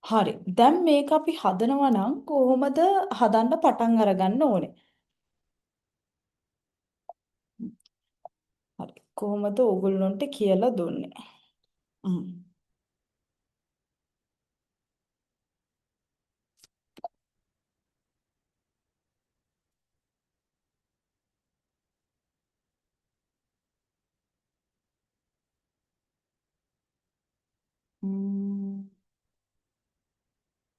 හරි. දැන් මේක අපි හදනවා නම් කොහොමද හදන්න පටන් අරගන්න ඕනේ? හරි. කොහොමද ඕගොල්ලන්ට කියලා දුන්නේ? හ්ම්. ම්ම්.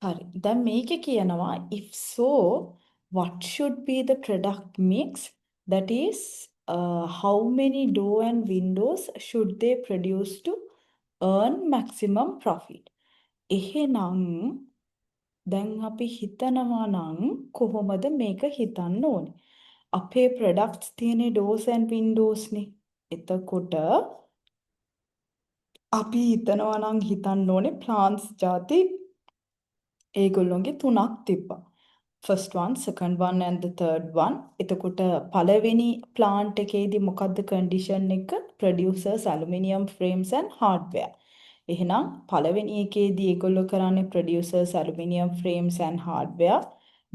හරි. දැන් මේකේ කියනවා if so what should be the product mix, that is how many door and windows should they produce to earn maximum profit. එහෙනම් දැන් අපි හිතනවා නම් කොහොමද මේක හිතන්න ඕනේ? අපේ products තියෙන්නේ doors and windows නේ. එතකොට අපි හිතනවා නම් හිතන්න ඕනේ plants ಜಾති ඒගොල්ලොන්ගේ තුනක් තිබ්බා. first one, second one and the third one. එතකොට පළවෙනි plant එකේදී මොකද්ද condition එක? Producers aluminium frames and hardware. එහෙනම් පළවෙනි එකේදී ඒගොල්ලෝ කරන්නේ producers aluminium frames and hardware.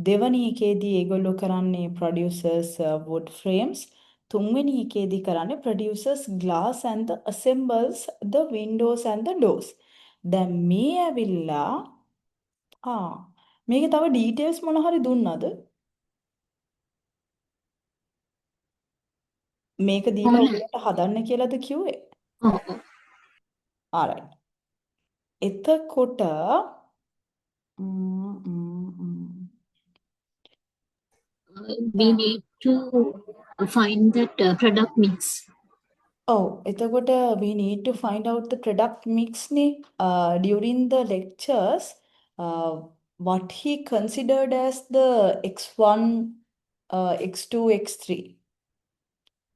දෙවැනි එකේදී ඒගොල්ලෝ කරන්නේ producers wood frames. තුන්වෙනි එකේදී කරන්නේ producers glass and the assembles the windows and the doors. දැන් මේ ඇවිල්ලා මේකේ තව details මොන හරි දුන්නද? මේක දීලා ඕන. ඔයගලට හදන්න කියලාද කිව්වේ? ඔව් ඔව්. alright. එතකොට ම්, ම්, ම්. We need to find that product mix. එතකොට we need to find out the product mix නේ. During the lectures, what he considered as the X1, X2, X3.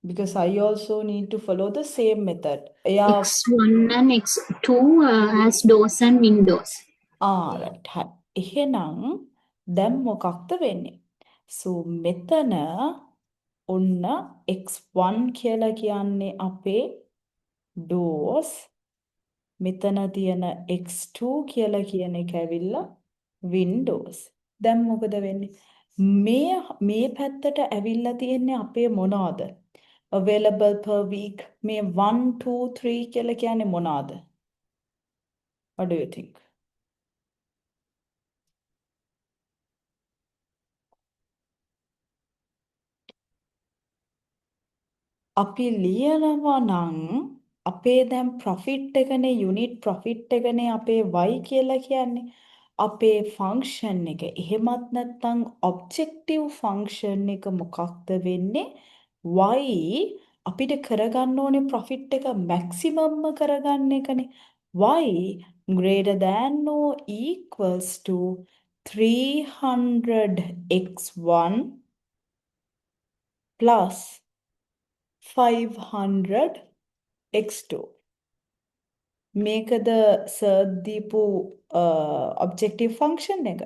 Because I also need to follow the same method. Yeah. X1 and X2 as doors and windows. right. හරි. එහෙනම් දැන් මොකක්ද වෙන්නේ? So මෙතන ඔන්න X1 කියලා කියන්නේ අපේ doors. මෙතන තියෙන X2 කියලා කියන එක ඇවිල්ලා windows. දැන් මොකද වෙන්නේ? මේ පැත්තට ඇවිල්ලා තියෙන්නේ අපේ මොනවාද? Available per week. මේ 1 2 3 කියලා කියන්නේ මොනවාද? What do you think? අපි ලියනවා නම් අපේ දැන් profit එකනේ unit profit එකනේ අපේ y කියලා කියන්නේ. අපේ function එක. එහෙමත් නැත්නම් objective function එක මොකක්ද වෙන්නේ? y අපිට කරගන්න ඕනේ profit එක maximum කරගන්න එකනේ. y greater than or equals to 300x1 plus 500x2. මේකද සර් දීපු objective function එක.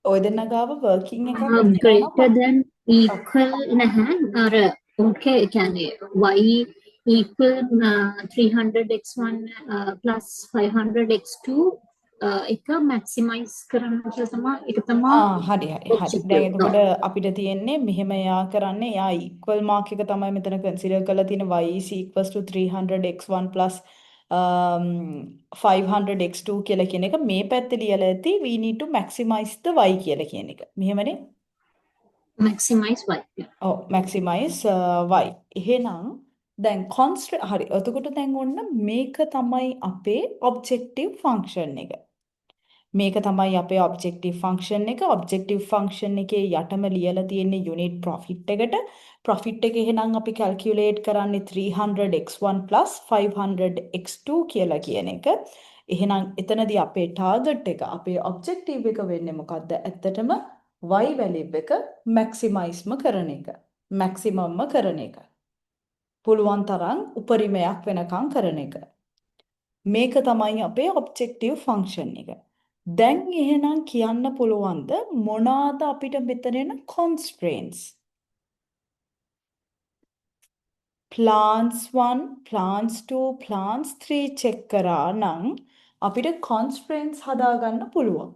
ඔය දෙන්න ගාව working එකක් Greater than equal නැහැ. අර ඕකේ කියන්නේ y equal 300x1 plus 500x2 එක maximize කරන්න කියලා ඒක තමයි හරි. දැන් objective. එතකොට අපිට තියෙන්නේ මෙහෙම එයා කරන්නේ එයා equal mark එක තමයි මෙතන consider කරලා තියෙන y is equals to 300x1 plus 500x2 කියලා කියන එක මේ පැත්තේ ලියලා ඇති we need to maximize the y කියලා කියන එක. මෙහෙමනේ. maximize y. maximize y. එහෙනම් දැන් constraint හරි. එතකොට දැන් ඔන්න මේක තමයි අපේ objective function එක. මේක තමයි අපේ objective function එක. objective function එකේ යටම ලියලා තියෙන්නේ unit profit එකට. profit එක එහෙනම් අපි calculate කරන්නේ 300x1 plus 500x2 කියලා කියන එක. එහෙනම් එතනදී අපේ target එක අපේ objective එක වෙන්නේ මොකද්ද? ඇත්තටම y value එක maximize කරන එක. maximum කරන එක. පුළුවන් තරම් උපරිමයක් වෙනකම් කරන එක. මේක තමයි අපේ objective function එක. දැන් එහෙනම් කියන්න පුළුවන්ද මොනවාද අපිට මෙතන එන constraints? plants 1, plants 2, plants 3 check කරා නම් අපිට constraints හදාගන්න පුළුවන්.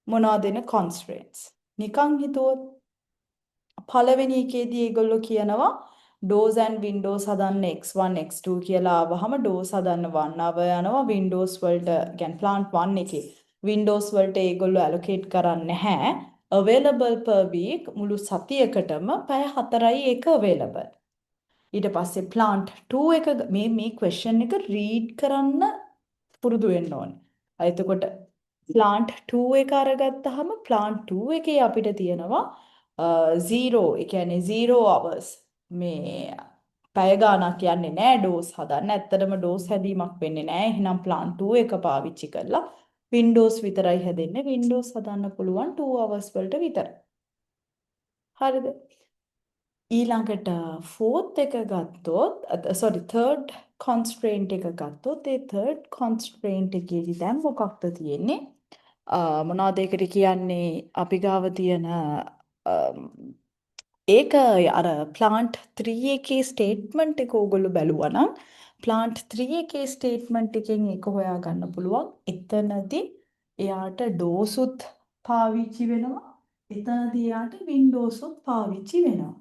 මොනවාද එන constraints? නිකන් හිතුවොත් පළවෙනි එකේදී ඒගොල්ලෝ කියනවා doors and windows හදන්න x1 x2 කියලා ආවහම doors හදන්න 1 hour යනවා windows වලට කියන්නේ plant 1 එකේ windows වලට ඒගොල්ලෝ allocate කරන්නේ නැහැ available per week මුළු සතියකටම පැය 4යි ඒක available ඊට පස්සේ plant 2 එක මේ question එක read කරන්න පුරුදු වෙන්න ඕනේ. එතකොට plant 2 එක අරගත්තාම plant 2 එකේ අපිට තියෙනවා 0 ඒ කියන්නේ 0 hours මේ පැය ගාණක් යන්නේ නැහැ dose හදන්න. ඇත්තටම dose හැදීමක් වෙන්නේ නැහැ. එහෙනම් plant 2 එක පාවිච්චි කරලා Windows විතරයි හැදෙන්නේ. Windows හදන්න පුළුවන් 2 hours වලට විතර. හරිද? ඊළඟට fourth එක ගත්තොත් third constraint එක ගත්තොත් ඒ third constraint එකේදී දැන් මොකක්ද තියෙන්නේ? මොනවද ඒකට කියන්නේ අපි ගාව තියෙන ඒක අර ප්ලාන්ට් 3 එකේ ස්ටේට්මන්ට් එක ඕගොල්ලෝ බැලුවා නම් ප්ලාන්ට් 3 එකේ ස්ටේට්මන්ට් එකෙන් ඒක හොයාගන්න පුළුවන්. එතනදී එයාට ඩෝසුත් පාවිච්චි වෙනවා. එතනදී එයාට වින්ඩෝසුත් පාවිච්චි වෙනවා.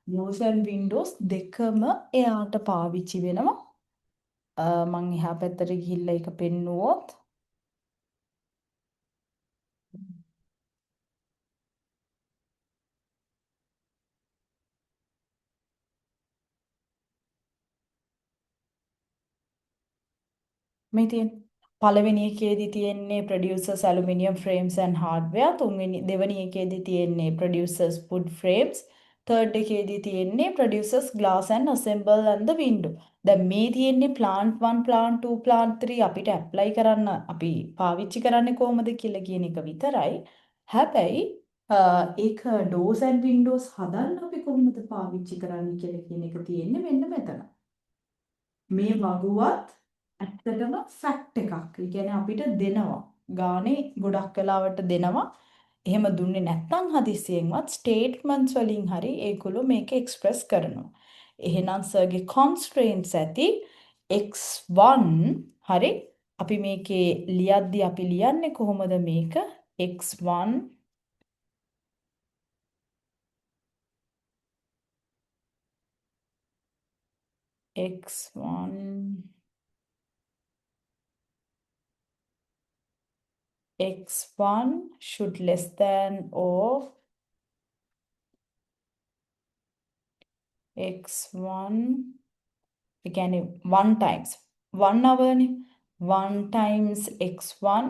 ඩෝස් ඇන් වින්ඩෝස් දෙකම එයාට පාවිච්චි වෙනවා. මං එහා පැත්තට ගිහිල්ලා ඒක පෙන්නුවොත් මේ තියෙන පළවෙනි එකේදී තියෙන්නේ producers aluminium frames and hardware දෙවෙනි එකේදී තියෙන්නේ producers wood frames third එකේදී තියෙන්නේ producers glass and assemble and the window දැන් මේ තියෙන්නේ plant 1 plant 2 plant 3 අපිට apply කරන්න අපි පාවිච්චි කරන්නේ කොහොමද කියලා කියන එක විතරයි හැබැයි ඒක doors and windows හදන්න අපි කොහොමද පාවිච්චි කරන්නේ කියලා කියන එක තියෙන්නේ මෙන්න මෙතන මේ වගුවත් ඇත්තටම ෆැක්ට් එකක්. ඒ කියන්නේ අපිට දෙනවා. ගානේ ගොඩක් වෙලාවට දෙනවා. එහෙම දුන්නේ නැත්නම් හදිසියෙන්වත් ස්ටේට්මන්ට්ස් වලින් හරි ඒගොල්ලෝ මේක එක්ස්ප්‍රස් කරනවා. එහෙනම් සර්ගේ constraints ඇති x1 හරි අපි මේකේ ලියද්දි අපි ලියන්නේ කොහොමද මේක x1 x1 x1 should less than or x1 ඒ කියන්නේ 1 times 1 අවනේ 1 times x1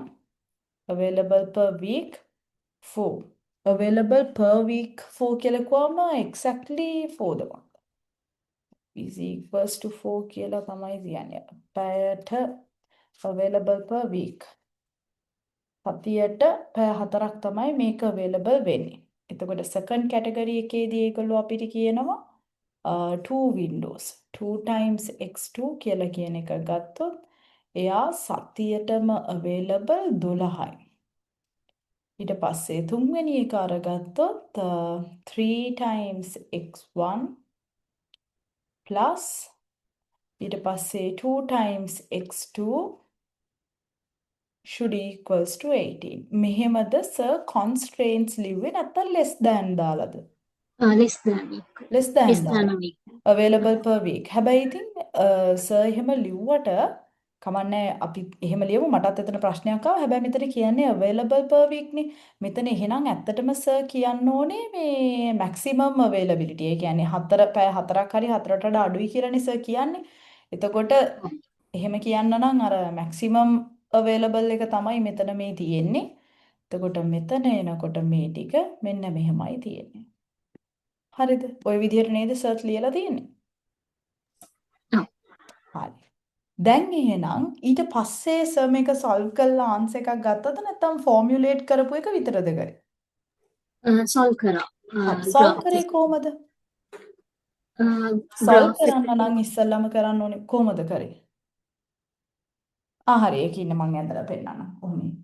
available per week 4 available per week 4 කියලා කිව්වම exactly 4 දමන්න is equals to 4 කියලා තමයි කියන්නේ පැයට available per week සතියට පැය 4ක් තමයි මේක available වෙන්නේ එතකොට second category එකේදී ඒගොල්ලෝ අපිට කියනවා 2 windows 2 times x2 කියලා කියන එක ගත්තොත් එයා සතියටම available 12යි. ඊට පස්සේ තුන්වෙනි එක අරගත්තොත් 3 times x1 plus ඊට පස්සේ 2 times x2 should equals to 18. මෙහෙමද සර් constraints ලිව්වේ නැත්නම් less than දාලාද? less than equal. less than less than දාලා. or equal. available per week. හැබැයි ඉතින් සර් එහෙම ලිව්වට කමන්නේ අපි එහෙම ලියමු මටත් එතන ප්‍රශ්නයක් ආවා. හැබැයි මෙතන කියන්නේ available per week නේ. මෙතන එහෙනම් ඇත්තටම සර් කියන්න ඕනේ මේ maximum availability. ඒ කියන්නේ 4 පැය 4ක් හරි 4ට වඩා අඩුයි කියලානේ සර් කියන්නේ. එතකොට එහෙම කියන්න නම් අර maximum available එක තමයි මෙතන මේ තියෙන්නේ. එතකොට මෙතන එනකොට මේ ටික මෙන්න මෙහෙමයි තියෙන්නේ. හරිද? ওই විදිහට නේද සර්ච් ලියලා තියෙන්නේ? ඔව්. හරි. දැන් එහෙනම් ඊට පස්සේ සර් මේක සොල්ව් කරලා ආන්සර් එකක් ගත්තද නැත්නම් ෆෝමියුලේට් කරපු එක විතරද කරේ? solve කරා. හරි. සොල්ව් කරේ කොහමද? සොල්ව් graph කරන්න නම් ඉස්සෙල්ලාම කරන්න ඕනේ කොහමද කරේ? හරි. ඒක ඉන්න මම ඇඳලා පෙන්නන්නම්. කොහොමද?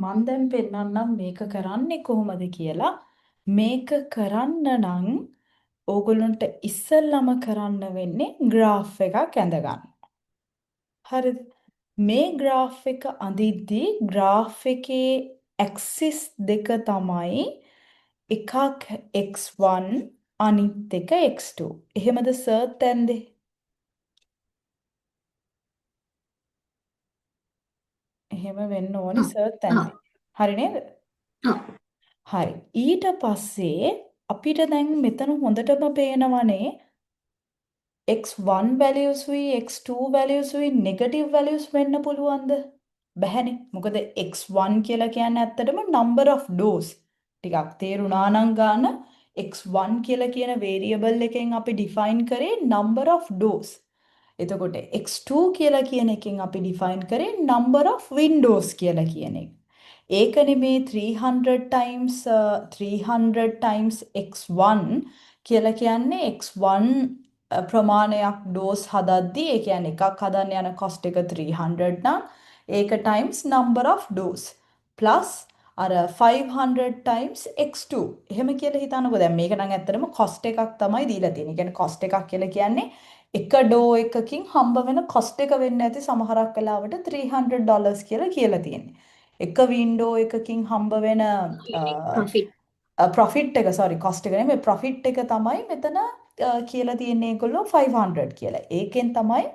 මම දැන් පෙන්නන්නම් මේක කරන්නේ කොහොමද කියලා. මේක කරන්න නම් ඕගොල්ලන්ට ඉස්සෙල්ලම කරන්න වෙන්නේ graph එකක් ඇඳ ගන්න. හරිද? මේ graph එක අඳිද්දී graph එකේ axis දෙක තමයි එකක් x1 අනිත් එක x2. එහෙමද සර් තැන්දේ? එහෙම වෙන්න ඕනි ඔව්. සර් ඔව්. තැන්දේ. හරි නේද? ඔව්. හරි. ඊට පස්සේ අපිට දැන් මෙතන හොඳටම පේනවනේ x1 values උයි x2 values උයි negative values වෙන්න පුළුවන්ද? බැහැනේ. මොකද x1 කියලා කියන්නේ ඇත්තටම number of doors. ටිකක් තේරුණා නම් ගන්න x1 කියලා කියන variable එකෙන් අපි define කරේ number of doors. එතකොට x2 කියලා කියන එකෙන් අපි define කරේ number of windows කියලා කියන එක. ඒකනේ මේ 300 times 300 times x1 කියලා කියන්නේ x1 ප්‍රමාණයක් dose හදද්දී ඒ කියන්නේ එකක් හදන්න යන cost එක 300 නම් ඒක times number of dose plus අර 500 times x2 එහෙම කියලා හිතන්නකෝ. දැන් මේක නම් ඇත්තටම cost එකක් තමයි දීලා තියෙන්නේ. ඒ කියන්නේ cost එකක් කියලා කියන්නේ එක ඩෝ එකකින් හම්බ වෙන cost එක වෙන්න ඇති සමහරක් වෙලාවට $300 කියලා තියෙන්නේ. එක වින්ඩෝ එකකින් හම්බ වෙන Profit. ප්‍රොෆිට් එක cost එක නෙමෙයි ප්‍රොෆිට් එක තමයි මෙතන කියලා තියෙන්නේ ඒගොල්ලෝ 500 කියලා. ඒකෙන් තමයි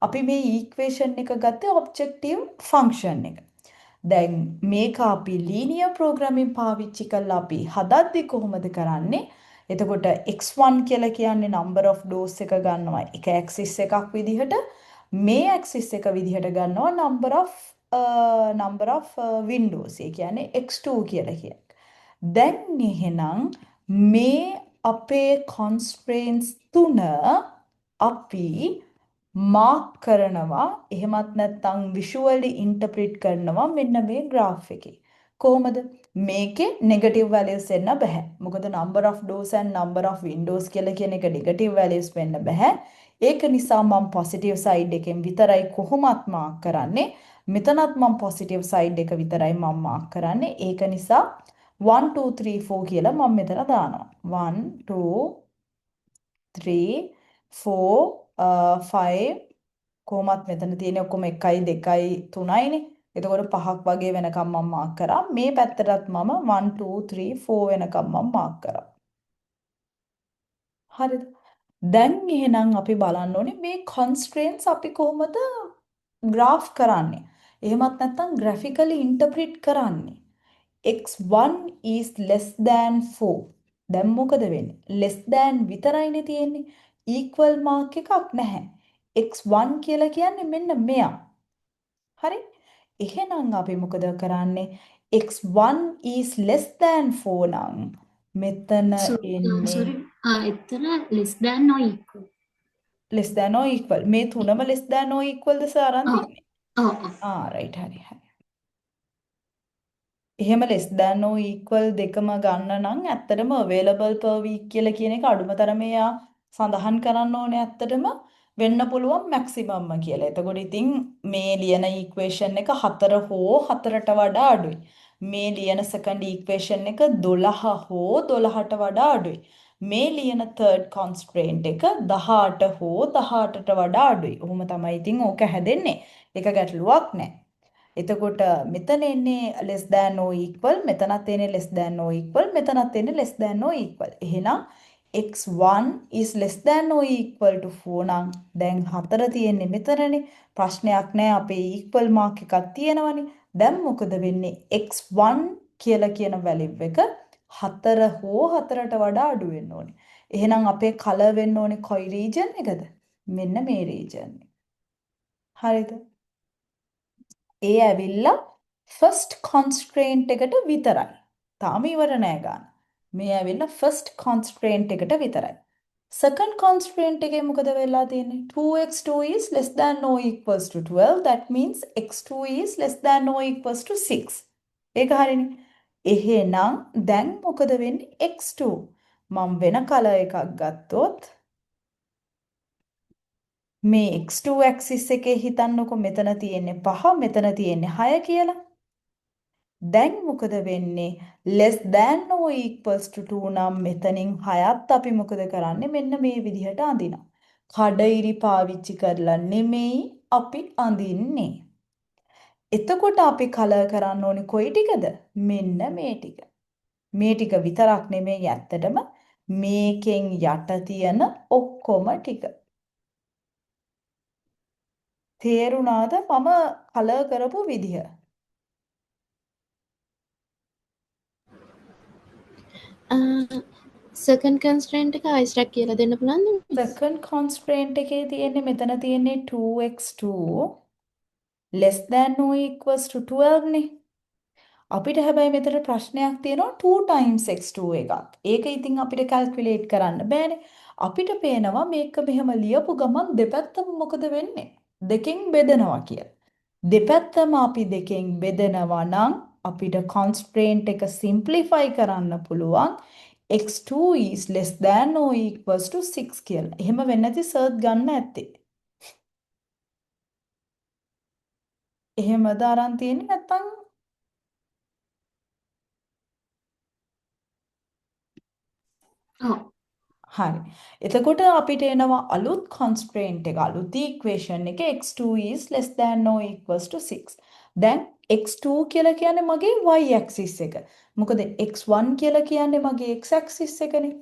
අපි මේ ඊක්වේෂන් එක ගත්තේ ඔබ්ජෙක්ටිව් ෆන්ක්ෂන් එක. දැන් මේක අපි ලීනියර් ප්‍රෝග්‍රෑමින් පාවිච්චි කරලා අපි හදද්දි කොහොමද කරන්නේ? එතකොට x1 කියලා කියන්නේ number of doors එක ගන්නවා එක axis එකක් විදිහට මේ axis එක විදිහට ගන්නවා number of windows ඒ කියන්නේ x2 කියලා කියන්නේ. දැන් එහෙනම් මේ අපේ constraints තුන අපි මාක් කරනවා එහෙමත් නැත්නම් visually interpret කරනවා මෙන්න මේ graph එකේ. කොහොමද? මේකේ negative values එන්න බෑ. මොකද number of doors and number of windows කියලා කියන එක negative values වෙන්න බෑ. ඒක නිසා මම positive side එකෙන් විතරයි කොහොමත් මාක් කරන්නේ. මෙතනත් මම positive side එක විතරයි මම මාක් කරන්නේ. ඒක නිසා 1 2 3 4 කියලා මම මෙතන දානවා. 1 2 3 4 5 කොහොමත් මෙතන තියෙන ඔක්කොම 1යි 2යි 3යිනේ. එතකොට 5ක් වගේ වෙනකම් මම මාක් කරා. මේ පැත්තටත් මම 1 2 3 4 වෙනකම් මම මාක් කරා. හරිද? දැන් එහෙනම් අපි බලන්න ඕනේ මේ constraints අපි කොහොමද graph කරන්නේ? එහෙමත් නැත්නම් graphically interpret කරන්නේ? x1 is less than 4. දැන් මොකද වෙන්නේ? less than විතරයිනේ තියෙන්නේ. equal mark එකක් නැහැ. x1 කියලා කියන්නේ මෙන්න මෙයා. හරි? එහෙනම් අපි මොකද කරන්නේ? x1 is less than 4 නම් මෙතන So, එන්නේ sorry. එතන less than or equal. less than or equal. මේ තුනම less than or equal ද සර් අරන් ඔව්. තින්නේ? ඔව්. right හරි හරි. එහෙම less than or equal දෙකම ගන්න නම් ඇත්තටම available per week කියලා කියන එක අඩුම තරමේ යා සඳහන් කරන්න ඕනේ ඇත්තටම වෙන්න පුළුවන් maximum කියලා. එතකොට ඉතින් මේ ලියන equation එක 4 හෝ 4ට වඩා අඩුයි. මේ ලියන second equation එක 12 හෝ 12ට වඩා අඩුයි. මේ ලියන third constraint එක 18 හෝ 18ට වඩා අඩුයි. ඔහොම තමයි ඉතින් ඕක හැදෙන්නේ. ඒක ගැටලුවක් නෑ. එතකොට මෙතන එන්නේ less than or equal මෙතනත් එන්නේ less than or equal මෙතනත් එන්නේ less than or equal. එහෙනම් x1 is less than or equal to 4 නම් දැන් 4 තියෙන්නේ මෙතනනේ. ප්‍රශ්නයක් නැහැ අපේ equal mark එකක් තියෙනවනේ. දැන් මොකද වෙන්නේ? x1 කියලා කියන value එක 4 හෝ 4ට වඩා අඩු වෙන්න ඕනේ. එහෙනම් අපේ color වෙන්න ඕනේ කොයි region එකද? මෙන්න මේ region එක. හරිද? ඒ ඇවිල්ලා first constraint එකට විතරයි. තාම ඉවර නෑ ගන්න. මේ ඇවිල්ලා first constraint එකට විතරයි. second constraint එකේ මොකද වෙලා තියෙන්නේ? 2x2 is less than or equals to 12. That means x2 is less than or equals to 6. ඒක හරිනේ. එහෙනම් දැන් මොකද වෙන්නේ? x2 මම වෙන color එකක් ගත්තොත් මේ x2 axis එකේ හිතන්නකො මෙතන තියෙන්නේ 5 මෙතන තියෙන්නේ 6 කියලා. දැන් මොකද වෙන්නේ? less than or equals to 2 නම් මෙතනින් 6ත් අපි මොකද කරන්නේ? මෙන්න මේ විදිහට අඳිනවා. කඩඉරි පාවිච්චි කරලා නෙමෙයි අපි අඳින්නේ. එතකොට අපි කලර් කරන්න ඕනේ කොයි ටිකද? මෙන්න මේ ටික. මේ ටික විතරක් නෙමෙයි ඇත්තටම මේකෙන් යට තියෙන ඔක්කොම ටික. තේරුණාද මම කලර් කරපු විදිහ? සෙකන්ඩ් කන්ස්ට්‍රේන්ට් එක අයිස්ටක් කියලා දෙන්න පුළුවන්ද මිස්? second constraint එකේ තියෙන්නේ මෙතන තියෙන්නේ 2x2 less than or equals to 12 නේ. අපිට හැබැයි මෙතන ප්‍රශ්නයක් තියෙනවා 2 times x2 එකක්. ඒක ඉතින් අපිට calculate කරන්න බෑනේ. අපිට පේනවා මේක මෙහෙම ලියපු ගමන් දෙපැත්තම මොකද වෙන්නේ? දෙකෙන් බෙදනවා කියලා. දෙපැත්තම අපි දෙකෙන් බෙදනවා නම් අපිට constraint එක simplify කරන්න පුළුවන් x2 is less than or equals to 6 කියලා. එහෙම වෙන්නේ නැති සර්ච් ගන්න ඇත්තේ. එහෙමද අරන් තියෙන්නේ නැත්නම් ඔව්. හරි. එතකොට අපිට එනවා අලුත් constraint එක අලුත් equation එක x2 is less than or equals to 6. දැන් x2 කියලා කියන්නේ මගේ y axis එක. මොකද x1 කියලා කියන්නේ මගේ x axis එකනේ.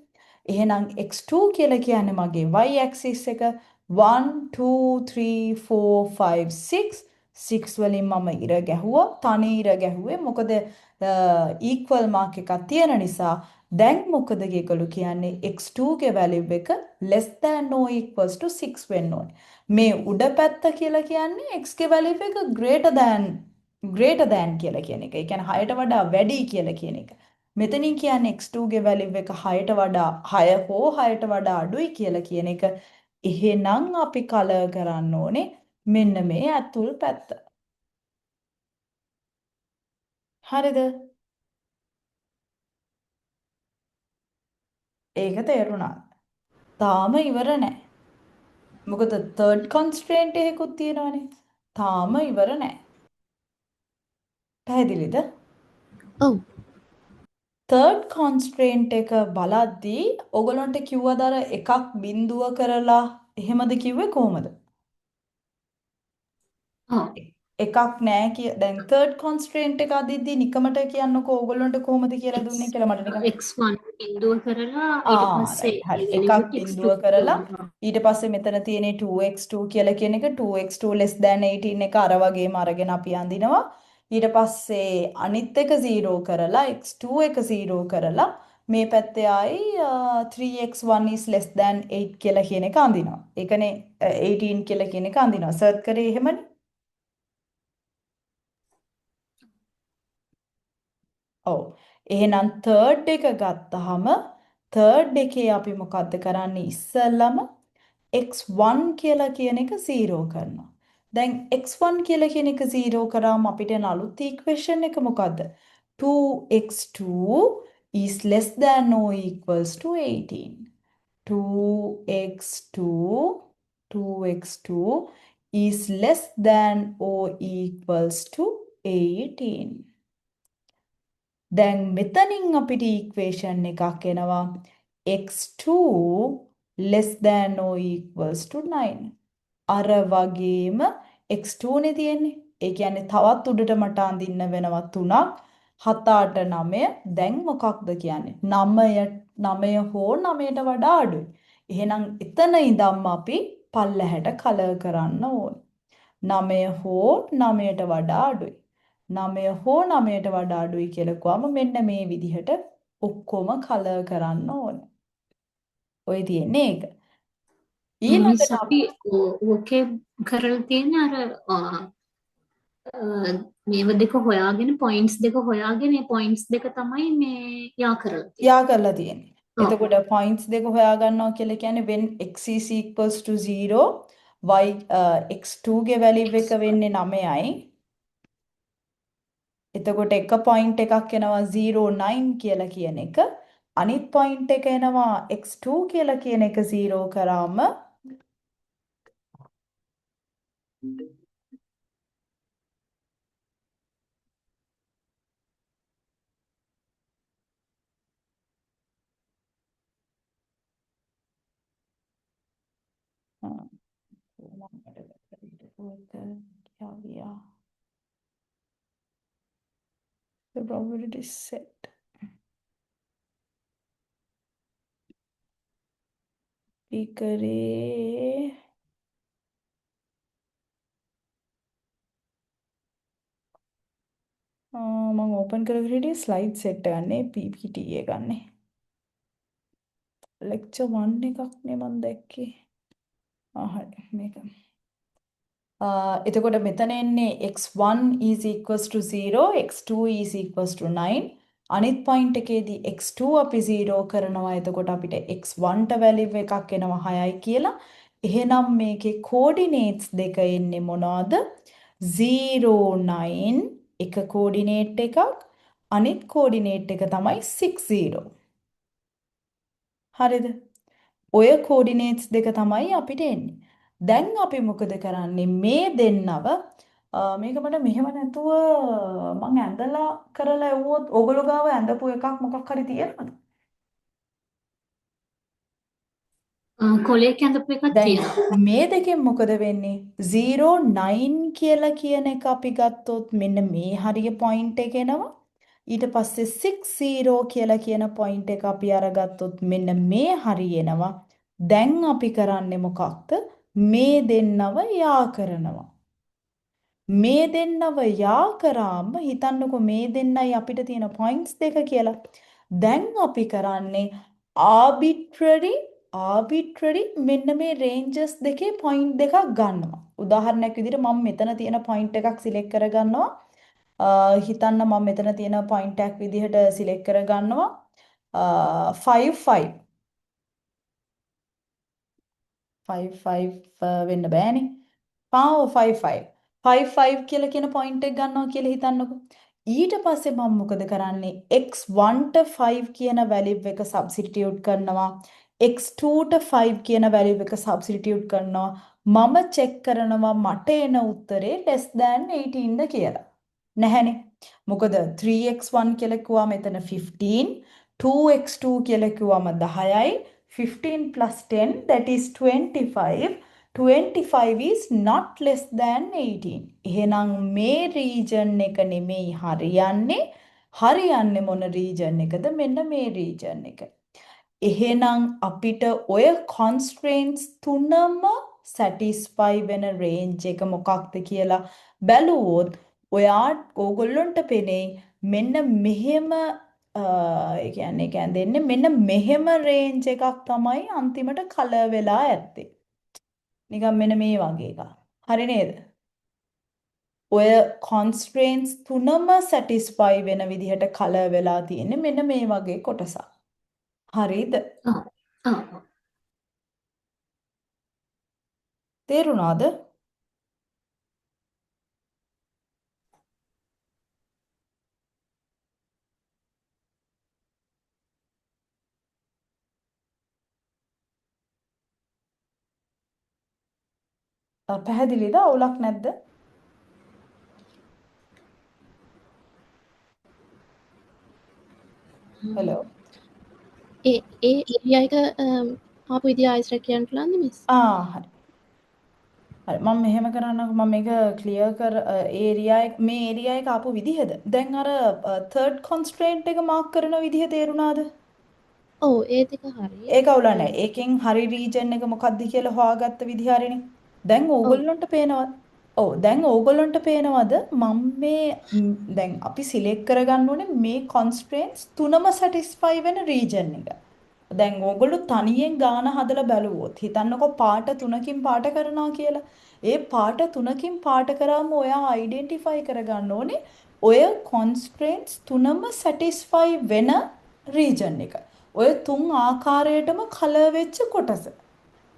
එහෙනම් x2 කියලා කියන්නේ මගේ y axis එක 1 2 3 4 5 6 6 වලින් මම ඉර ගැහුවා තනි ඉර ගැහුවේ මොකද equal mark එකක් තියෙන නිසා දැන් මොකද ඒගොල්ලෝ කියන්නේ x2 ගේ value එක less than or equals to 6 වෙන්න ඕනේ. මේ උඩ පැත්ත කියලා කියන්නේ x ගේ value එක greater than කියලා කියන එක. ඒ කියන්නේ 6ට වඩා වැඩි කියලා කියන එක. මෙතනින් කියන්නේ x2 ගේ value එක 6ට වඩා 6 හෝ 6ට වඩා අඩුයි කියලා කියන එක. එහෙනම් අපි කලර් කරන්න ඕනේ මෙන්න මේ ඇතුල් පැත්ත. හරිද? ඒක තේරුණා. තාම ඉවර නැහැ. මොකද third constraint එකකුත් තියෙනවානේ. තාම ඉවර නැහැ. පැහැදිලිද? ඔව්. third constraint එක බලද්දී ඔයගලන්ට කිව්වද අර එකක් බිඳුව කරලා එහෙමද කිව්වේ කොහමද? ඔව්. එකක් නෑ කිය දැන් third constraint එක අදිද්දී නිකමට කියන්නකෝ ඔයගලන්ට කොහමද කියලා දුන්නේ කියලා මට නිකන් x1 බිඳුව කරලා ඊට පස්සේ right හරි ඒ එකක් value එක බිඳුව x2 කරලා කරනවා. ඊට පස්සේ මෙතන තියෙන්නේ 2x2 කියලා කියන එක 2x2 less than 18 එක අර වගේම අරගෙන අපි අඳිනවා ඊට පස්සේ අනිත් එක 0 කරලා x2 එක 0 කරලා මේ පැත්තේ ආයි 3x1 is less than 8 කියලා කියන එක අඳිනවා. ඒකනේ 18 කියලා කියන එක අඳිනවා. සර්ච් කරේ එහෙමනේ. ඔව්. එහෙනම් third එක ගත්තාම third එකේ අපි මොකද්ද කරන්නේ ඉස්සෙල්ලම x1 කියලා කියන එක 0 කරනවා. දැන් x1 කියලා කියන එක 0 කරාම අපිට එන අලුත් equation එක මොකද්ද? 2x2 is less than or equals to 18. 2x2 is less than or equals to 18. දැන් මෙතනින් අපිට equation එකක් එනවා x2 less than or equals to 9. අර වගේම x2 නේ තියෙන්නේ. ඒ කියන්නේ තවත් උඩට මට අඳින්න වෙනවා 3ක් 7 8 9 දැන් මොකක්ද කියන්නේ 9 හෝ 9ට වඩා අඩුයි. එහෙනම් එතන ඉඳන්ම අපි පල්ලහැට කලර් කරන්න ඕනේ. 9 හෝ 9ට වඩා අඩුයි. 9 හෝ 9ට වඩා අඩුයි කියලා කිව්වම මෙන්න මේ විදිහට ඔක්කොම කලර් කරන්න ඕනේ. ඔය තියෙන්නේ ඒක. මිස් ඊළඟට අපි ඕකේ කරලා තියෙන අර මේව දෙක හොයාගෙන පොයින්ට්ස් දෙක හොයාගෙන ඒ පොයින්ට්ස් දෙක තමයි මේ යා කරලා තියෙන්නේ. යා කරලා තියෙන්නේ. ඔව්. එතකොට points දෙක හොයාගන්නවා කියලා කියන්නේ when x is equals to 0 y x2 ගේ value එක වෙන්නේ 9යි. එතකොට එක point එකක් එනවා 0 9 කියලා කියන එක. අනිත් point එක එනවා x2 කියලා කියන එක 0 කරාම हाँ, तो हमारे क्या गया the probability set भी करे මම ඕපන් කරගෙන හිටියේ ස්ලයිඩ් සෙට් ගන්නෙ PPT එක ගන්නෙ ලෙක්චර් 1 එකක්නේ මම දැක්කේ හරි මේක එතකොට මෙතන එන්නේ x1 is equals to 0 x2 is equals to 9 අනිත් පොයින්ට් එකේදී x2 අපි 0 කරනවා එතකොට අපිට x1ට වැලියු එකක් එනවා 6යි කියලා එහෙනම් මේකේ කෝඩිනේට්ස් දෙක එන්නේ මොනවද 0 9 එක කෝඩිනේට් එකක් අනිත් කෝඩිනේට් එක තමයි 60 හරිද ඔය කෝඩිනේට්ස් දෙක තමයි අපිට එන්නේ. දැන් අපි මොකද කරන්නේ මේ දෙන්නව මේක මට මෙහෙම නැතුව මං ඇඳලා කරලා එවුවොත් ඕගොල්ලෝ ගාව ඇඳපු එකක් මොකක් හරි තියෙනවද? කොලයක් ඇඳපු එකක් දැන් තියෙනවා. මේ දෙකෙන් මොකද වෙන්නේ 0 9 කියලා කියන එක අපි ගත්තොත් මෙන්න මේ හරිය පොයින්ට් එක එනවා. ඊට පස්සේ 60 කියලා කියන පොයින්ට් එක අපි අරගත්තොත් මෙන්න මේ හරියනවා. දැන් අපි කරන්නේ මොකක්ද? මේ දෙන්නව යා කරනවා. මේ දෙන්නව යා කරාම හිතන්නකො මේ දෙන්නයි අපිට තියෙන පොයින්ට්ස් දෙක කියලා. දැන් අපි කරන්නේ ආබිට්‍රරි මෙන්න මේ රේන්ජස් දෙකේ පොයින්ට් දෙකක් ගන්නවා. උදාහරණයක් විදිහට මම මෙතන තියෙන පොයින්ට් එකක් සිලෙක්ට් කරගන්නවා. හිතන්න මම මෙතන තියෙන පොයින්ට් එකක් විදිහට සිලෙක්ට් කරගන්නවා 5 වෙන්න බෑනේ. පාව 5 කියලා කියන පොයින්ට් එක ගන්නවා කියලා හිතන්නකෝ. ඊට පස්සේ මම මොකද කරන්නේ x1ට 5 කියන වැලියු එක සබ්ස්ටිටියුට් කරනවා. x2ට 5 කියන වැලියු එක සබ්ස්ටිටියුට් කරනවා. මම චෙක් කරනවා මට එන උත්තරේ less than 18ද කියලා. නැහැනේ. මොකද 3x1 කියලා කිව්වම එතන 15 2x2 කියලා කිව්වම 10යි 15 plus 10 that is 25 25 is not less than 18 එහෙනම් මේ region එක නෙමෙයි හරියන්නේ මොන region එකද මෙන්න මේ region එක එහෙනම් අපිට ඔය constraints තුනම satisfy වෙන range එක මොකක්ද කියලා බැලුවොත් ඕගොල්ලොන්ට පෙනෙයි මෙන්න මෙහෙම ඒ කියන්නේ දෙන්නේ මෙන්න මෙහෙම රේන්ජ් එකක් තමයි අන්තිමට කලර් වෙලා ඇත්තේ. නිකන් මෙන්න මේ වගේ එකක්. හරි නේද? ඔය constraints තුනම satisfy වෙන විදිහට කලර් වෙලා තියෙන්නේ මෙන්න මේ වගේ කොටසක්. හරිද? තේරුණාද? පැහැදිලිද? අවුලක් නැද්ද? හෙලෝ. ඒ ඒරියා එක ආපු විදිය ආයෙත් කියන්න පුළුවන්ද මිස්? හරි. හරි මම මෙහෙම කරන්නකෝ මම මේක ක්ලියර් කර මේ ඒරියා එක ආපු විදිහද දැන් අර third constraint එක මාක් කරන විදිහ තේරුණාද ඔව් ඒ දෙක හරි. ඒක අවුල නැහැ ඒකෙන් හරි region එක මොකක්ද කියලා හොයාගත්ත විදිහ හරිනේ දැන් ඕගොල්ලන්ට පේනවද ඔව් දැන් ඕගොල්ලන්ට පේනවද මම මේ දැන් අපි සිලෙක්ට් කරගන්න ඕනේ මේ constraints තුනම satisfy වෙන region එක දැන් ඕගොල්ලෝ තනියෙන් ගාන හදලා බැලුවොත් හිතන්නකෝ පාට තුනකින් පාට කරනවා කියලා. ඒ පාට තුනකින් පාට කරාම ඔයා අයිඩෙන්ටිෆයි කරගන්න ඕනේ ඔය constraints තුනම satisfy වෙන region එක. ඔය තුන් ආකාරයටම color වෙච්ච කොටස.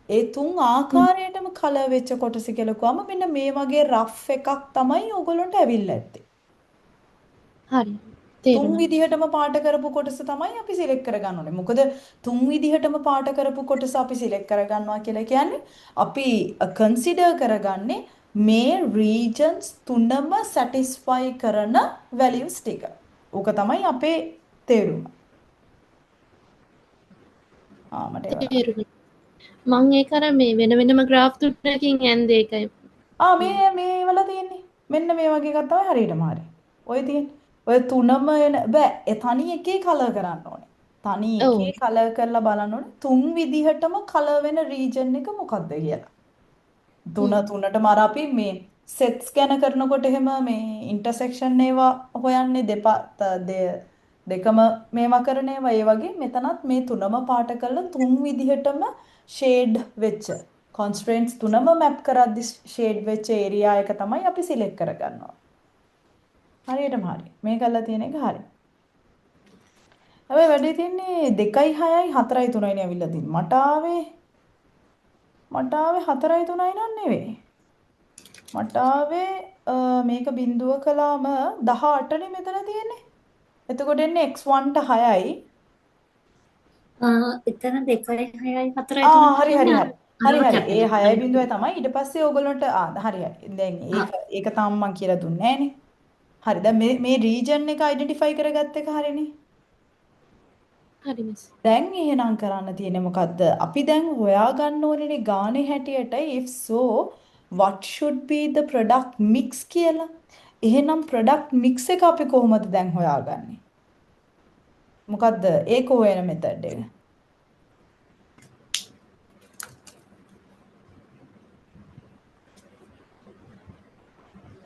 ඒ තුන් ආකාරයටම color වෙච්ච කොටස කියලා කිව්වම මෙන්න මේ වගේ rough එකක් තමයි ඕගොල්ලන්ට ඇවිල්ලා ඇත්තේ. හරි. තුන් විදිහටම පාට කරපු කොටස තමයි අපි සිලෙක්ට් කරගන්න ඕනේ. මොකද තුන් විදිහටම පාට කරපු කොටස අපි සිලෙක්ට් කරගන්නවා කියලා කියන්නේ අපි කන්සිඩර් කරගන්නේ මේ regions තුනම satisfy කරන values ටික. ඕක තමයි අපේ තේරුම. මට තේරුණා. මං ඒක අර මේ වෙන වෙනම graph තුනකින් ඇන්දේ ඒකයි. මේ වල තියෙන්නේ. මෙන්න මේ වගේ එකක් තමයි හරියටම හරි. ඔය තියෙන්නේ. ඔය තුනම බෑ. ඒ තනි එකේ කලර් කරන්න ඕනේ. තනි ඔව්. එකේ කලර් කරලා බලන්න ඕනේ. තුන් විදිහටම කලර් වෙන region එක මොකක්ද කියලා. තුනටම අර අපි මේ sets ගැන කරනකොට එහෙම මේ intersection ඒවා හොයන්නේ දෙකම මේවා කරන ඒවා ඒ වගේ මෙතනත් මේ තුනම පාට කරලා තුන් විදිහටම shade වෙච්ච constraints තුනම map කරද්දි shade වෙච්ච area එක තමයි අපි select කරගන්නවා. හරියටම හරි. මේ කරලා තියෙන එක හරි. හැබැයි වැඩේ තියෙන්නේ 2යි 6යි 4යි 3යි නේ අවිල්ලා තියෙන්නේ. මට ආවේ 4යි 3යි නන් නෙවෙයි. මට ආවේ මේක බිඳුව කළාම 18නේ මෙතන තියෙන්නේ. එතකොට එන්නේ x1ට 6යි. එතන 2යි 6යි 4යි 3යි හරි කියන්නේ හරි. අරව ඒ capital 6යි බිඳුවයි තමයි. ඊට පස්සේ ඕගොල්ලන්ට හරි. දැන් ඒක තාම මම කියලා දුන්නේ නෑනේ. හරි. දැන් මේ region එක identify කරගත්ත එක හරිනේ. හරි මිස්. දැන් එහෙනම් කරන්න තියෙන්නේ මොකද්ද? අපි දැන් හොයාගන්න ඕනේනේ ගානේ හැටියට if so what should be the product mix කියලා. එහෙනම් product mix එක අපි කොහොමද දැන් හොයාගන්නේ? මොකද්ද ඒක හොයන method එක?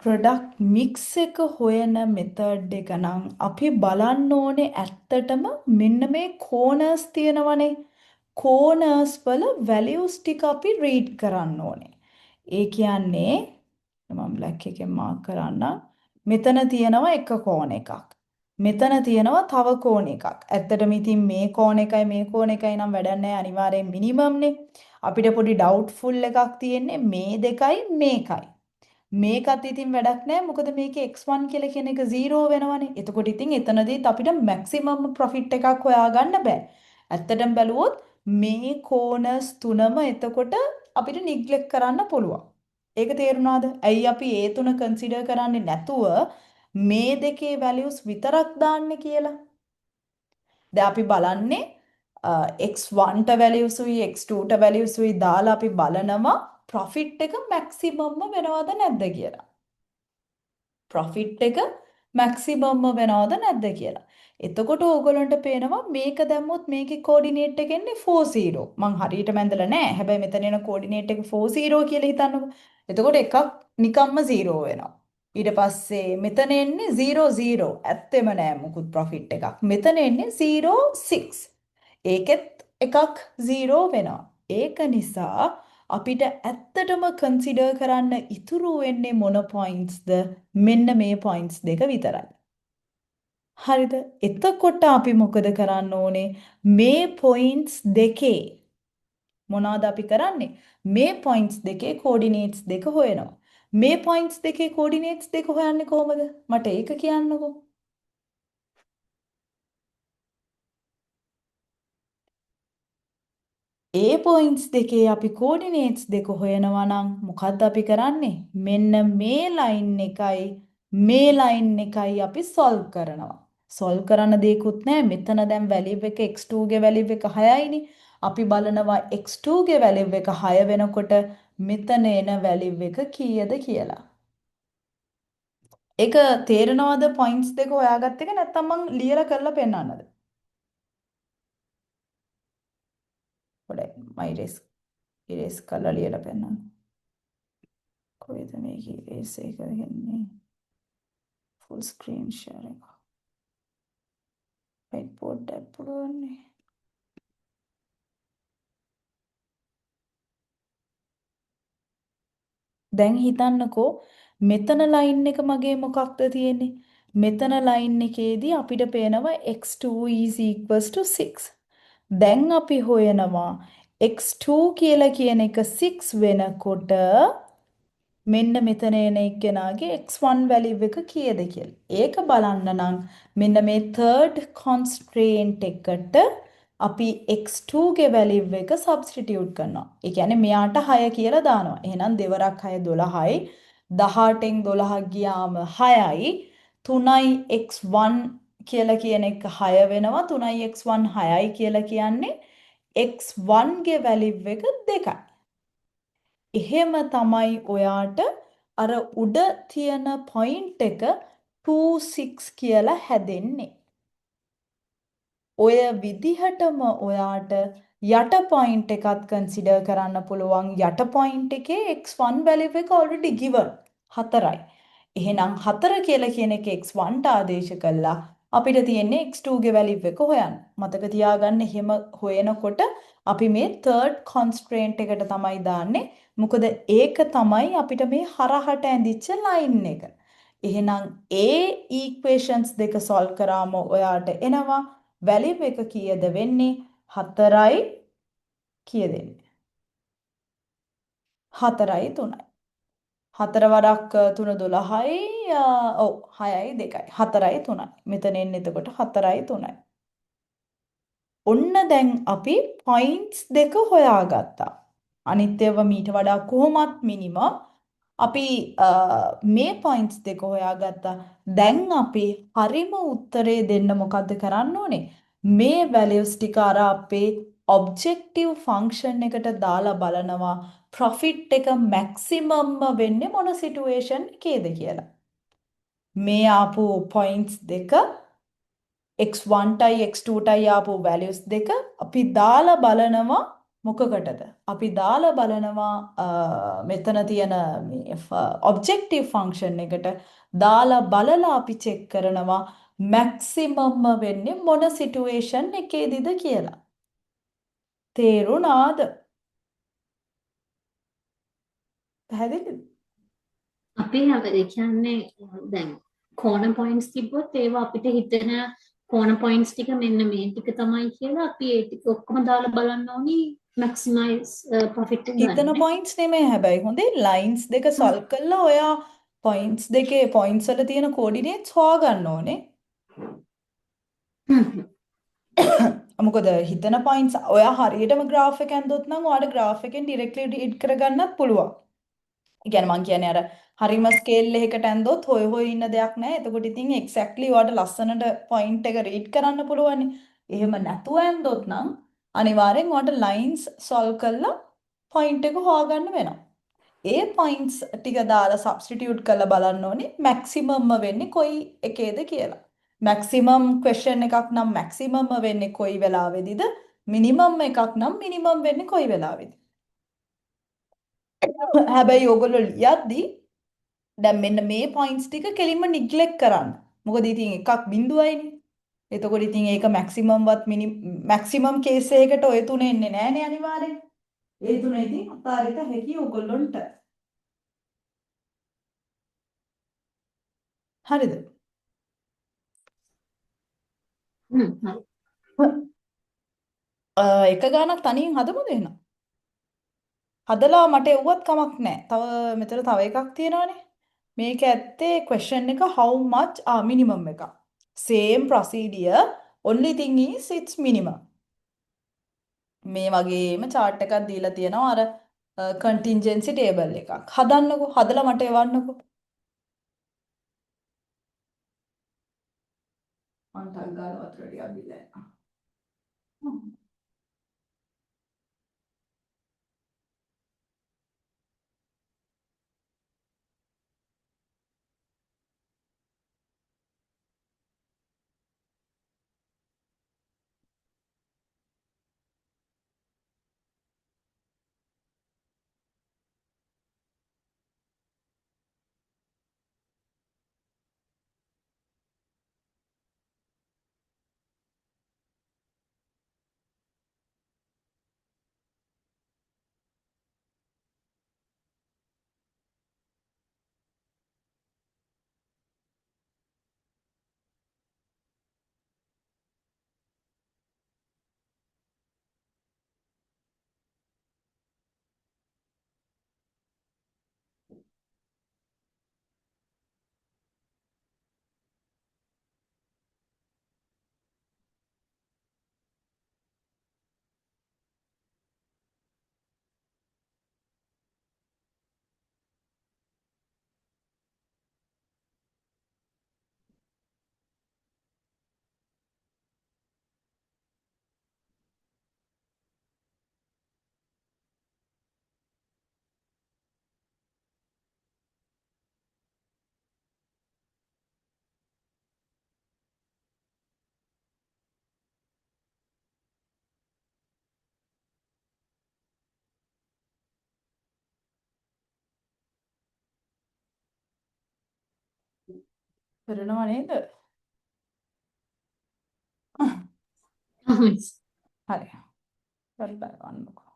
product mix එක හොයන method එක නම් අපි බලන්න ඕනේ ඇත්තටම මෙන්න මේ corners තියෙනවනේ. corners වල values ටික අපි read කරන්න ඕනේ. ඒ කියන්නේ මම black එකෙන් mark කරන්නම්. මෙතන තියෙනවා එක කෝණ එකක්. මෙතන තියෙනවා තව කෝණ එකක්. ඇත්තටම ඉතින් මේ කෝණ එකයි මේ කෝණ එකයි නම් වැඩක් නැහැ අනිවාර්යෙන් මිනිමම් නේ. අපිට පොඩි ඩවුට්ෆුල් එකක් තියෙන්නේ මේ දෙකයි මේකයි. මේකත් ඉතින් වැඩක් නැහැ මොකද මේකේ x1 කියලා කියන එක 0 වෙනවනේ. එතකොට ඉතින් එතනදීත් අපිට maximum profit එකක් හොයාගන්න බෑ. ඇත්තටම බැලුවොත් මේ corners තුනම එතකොට අපිට neglect කරන්න පුළුවන්. ඒක තේරුණාද? ඇයි අපි ඒ තුන consider කරන්නේ නැතුව මේ දෙකේ values විතරක් දාන්නේ කියලා? දැන් අපි බලන්නේ x1ට values උයි x2ට values උයි දාලා අපි බලනවා profit එක maximum වෙනවද නැද්ද කියලා. profit එක maximum වෙනවද නැද්ද කියලා. එතකොට ඕගොල්ලන්ට පේනවා මේක දැම්මොත් මේකේ coordinate එක එන්නේ 40. මං හරියටම ඇඳලා නැහැ. හැබැයි මෙතන එන coordinate එක 40 කියලා හිතන්නකෝ. එතකොට එකක් නිකම්ම 0 වෙනවා. ඊට පස්සේ මෙතන එන්නේ 0 0. ඇත්තෙම නෑ මුකුත් profit එකක්. මෙතන එන්නේ 0 6. ඒකෙත් එකක් 0 වෙනවා. ඒක නිසා අපිට ඇත්තටම consider කරන්න ඉතුරු වෙන්නේ මොන pointsද? මෙන්න මේ points දෙක විතරයි. හරිද? එතකොට අපි මොකද කරන්න ඕනේ? මේ points දෙකේ මොනවද අපි කරන්නේ? මේ points දෙකේ coordinates දෙක හොයනවා. මේ points දෙකේ coordinates දෙක හොයන්නේ කොහොමද? මට ඒක කියන්නකෝ. ඒ points දෙකේ අපි coordinates දෙක හොයනවා නම් මොකද්ද අපි කරන්නේ? මෙන්න මේ line එකයි මේ line එකයි අපි solve කරනවා. solve කරන්න දෙයක්වත් නැහැ. මෙතන දැන් value එක x2 ගේ value එක 6යිනේ. අපි බලනවා x2 ගේ value එක 6 වෙනකොට මෙතන එන value එක කීයද කියලා. ඒක තේරෙනවද points දෙක හොයාගත්ත එක නැත්නම් මං ලියලා කරලා පෙන්නන්නද? හොඳයි මම erase කරලා ලියලා පෙන්නන්න. කොහෙද මේක erase එක ගන්නේ? full screen share එක. whiteboard එක පුළුවන්නේ. දැන් හිතන්නකෝ මෙතන line එක මගේ මොකක්ද තියෙන්නේ? මෙතන line එකේදී අපිට පේනවා x2 is equals to 6. දැන් අපි හොයනවා x2 කියලා කියන එක 6 වෙනකොට මෙන්න මෙතන එන එක්කෙනාගේ x1 value එක කීයද කියලා. ඒක බලන්න නම් මෙන්න මේ third constraint එකට අපි x2 ගේ value එක substitute කරනවා. ඒ කියන්නේ මෙයාට 6 කියලා දානවා. එහෙනම් දෙවරක් 6 12යි. 18න් 12 ගියාම 6යි. 3යි x1 කියලා කියන එක 6 වෙනවා. 3යි x1 6යි කියලා කියන්නේ x1 ගේ වැලිව් එක 2යි. එහෙම තමයි ඔයාට අර උඩ තියෙන පොයින්ට් එක 26 කියලා හැදෙන්නේ. ඔය විදිහටම ඔයාට යට පොයින්ට් එකත් කන්සිඩර් කරන්න පුළුවන්. යට පොයින්ට් එකේ x1 වැලිව් එක already given 4යි. එහෙනම් 4 කියලා කියන එක x1ට ආදේශ කළා. අපිට තියෙන්නේ x2 ගේ වැලිව් එක හොයන්න. මතක තියාගන්න එහෙම හොයනකොට අපි මේ third constraint එකට තමයි දාන්නේ. මොකද ඒක තමයි අපිට මේ හරහට ඇඳිච්ච line එක. එහෙනම් A equations දෙක solve කරාම ඔයාට එනවා වැලිව් එක කීයද වෙන්නේ 4යි කීයද එන්නේ 4යි 3යි 4 වරක් 3 12යි ඔව් 6යි 2යි 4යි 3යි මෙතන එන්නේ එතකොට 4යි 3යි ඔන්න දැන් අපි පොයින්ට්ස් දෙක හොයාගත්තා අනිත් ඒවා මීට වඩා කොහොමත් මිනිමම් අපි මේ පොයින්ට්ස් දෙක හොයාගත්තා දැන් අපි හරිම උත්තරේ දෙන්න මොකද්ද කරන්න ඕනේ මේ වැලියුස් ටික අර අපේ ඔබ්ජෙක්ටිව් ෆන්ක්ෂන් එකට දාලා බලනවා ප්‍රොෆිට් එක මැක්සිමම්ම වෙන්නේ මොන සිටුේෂන් එකේද කියලා මේ ආපු පොයින්ට්ස් දෙක x1ටයි x2ටයි ආපු වැලියුස් දෙක අපි දාලා බලනවා මොකකටද අපි දාලා බලනවා මෙතන තියෙන මේ ඔබ්ජෙක්ටිව් ෆන්ක්ෂන් එකට දාලා බලලා අපි චෙක් කරනවා මැක්සිමම්ම වෙන්නේ මොන සිටුේෂන් එකේදීද කියලා තේරුණාද පැහැදිලිද අපේ ඒ කියන්නේ දැන් කෝණ පොයින්ට්ස් තිබ්බොත් ඒවා අපිට හිතෙන කෝණ පොයින්ට්ස් ටික මෙන්න මේ ටික තමයි කියලා අපි ඒ ටික ඔක්කොම දාලා බලන්න ඕනි මැක්සිමයිස් ප්‍රොෆිට් එක හිතන ගන්න. පොයින්ට්ස් නෙමෙයි හැබැයි හොඳේ ලයින්ස් දෙක සොල්ව් කළා ඔයා පොයින්ට්ස් දෙකේ පොයින්ට්ස් වල තියෙන කෝඩිනේට්ස් හොයාගන්න ඕනේ මොකද හිතන පොයින්ට්ස් ඔයා හරියටම graph එක ඇඳුවොත් නම් ඔයාලට graph එකෙන් directly read කරගන්නත් පුළුවන්. ඒ කියන්නේ මං කියන්නේ අර හරිම scale එකකට ඇඳුවොත් හොය හොය ඉන්න දෙයක් නැහැ. එතකොට ඉතින් exactly ඔයාලට ලස්සනට point එක read කරන්න පුළුවන්. එහෙම නැතුව ඇඳුවොත් නම් අනිවාර්යෙන් ඔයාලට lines solve කරලා point එක හොයාගන්න වෙනවා. ඒ points ටික දාලා substitute කරලා බලන්න ඕනේ maximum වෙන්නේ කොයි එකේද කියලා. maximum question එකක් නම් maximum වෙන්නේ කොයි වෙලාවෙදිද? minimum එකක් නම් minimum වෙන්නේ කොයි වෙලාවෙද? හැබැයි ඕගොල්ලෝ ලියද්දි දැන් මෙන්න මේ points ටික කෙලින්ම neglect කරන්න. මොකද ඉතින් එකක් බිඳුවයිනේ. එතකොට ඉතින් ඒක maximum වත් maximum case එකකට ඔය තුන එන්නේ නැහනේ අනිවාර්යෙන්. ඒ තුන ඉතින් අතාරිත හැකි ඕගොල්ලොන්ට. හරිද? හරි. එක ගානක් තනියෙන් හදමුද එහෙනම්? හදලා මට එව්වත් කමක් නැහැ. තව මෙතන තව එකක් තියෙනවානේ. මේක ඇත්තේ question එක how much minimum එක. Same procedure only thing is it's minimum. මේ වගේම chart එකක් දීලා තියෙනවා අර contingency table එකක්. හදන්නකෝ. හදලා මට එවන්නකෝ. මං ටක් ගාලා වතුර ටිකක් බිලා එනවා. කරනවා නේද? හරි. හරි. හරි බලන්නකෝ.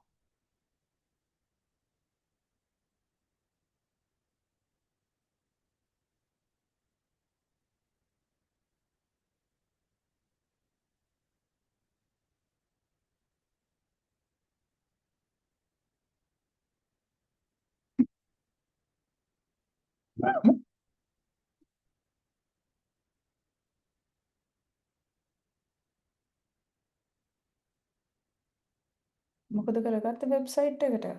මොකද කරගත්තේ වෙබ්සයිට් එකට?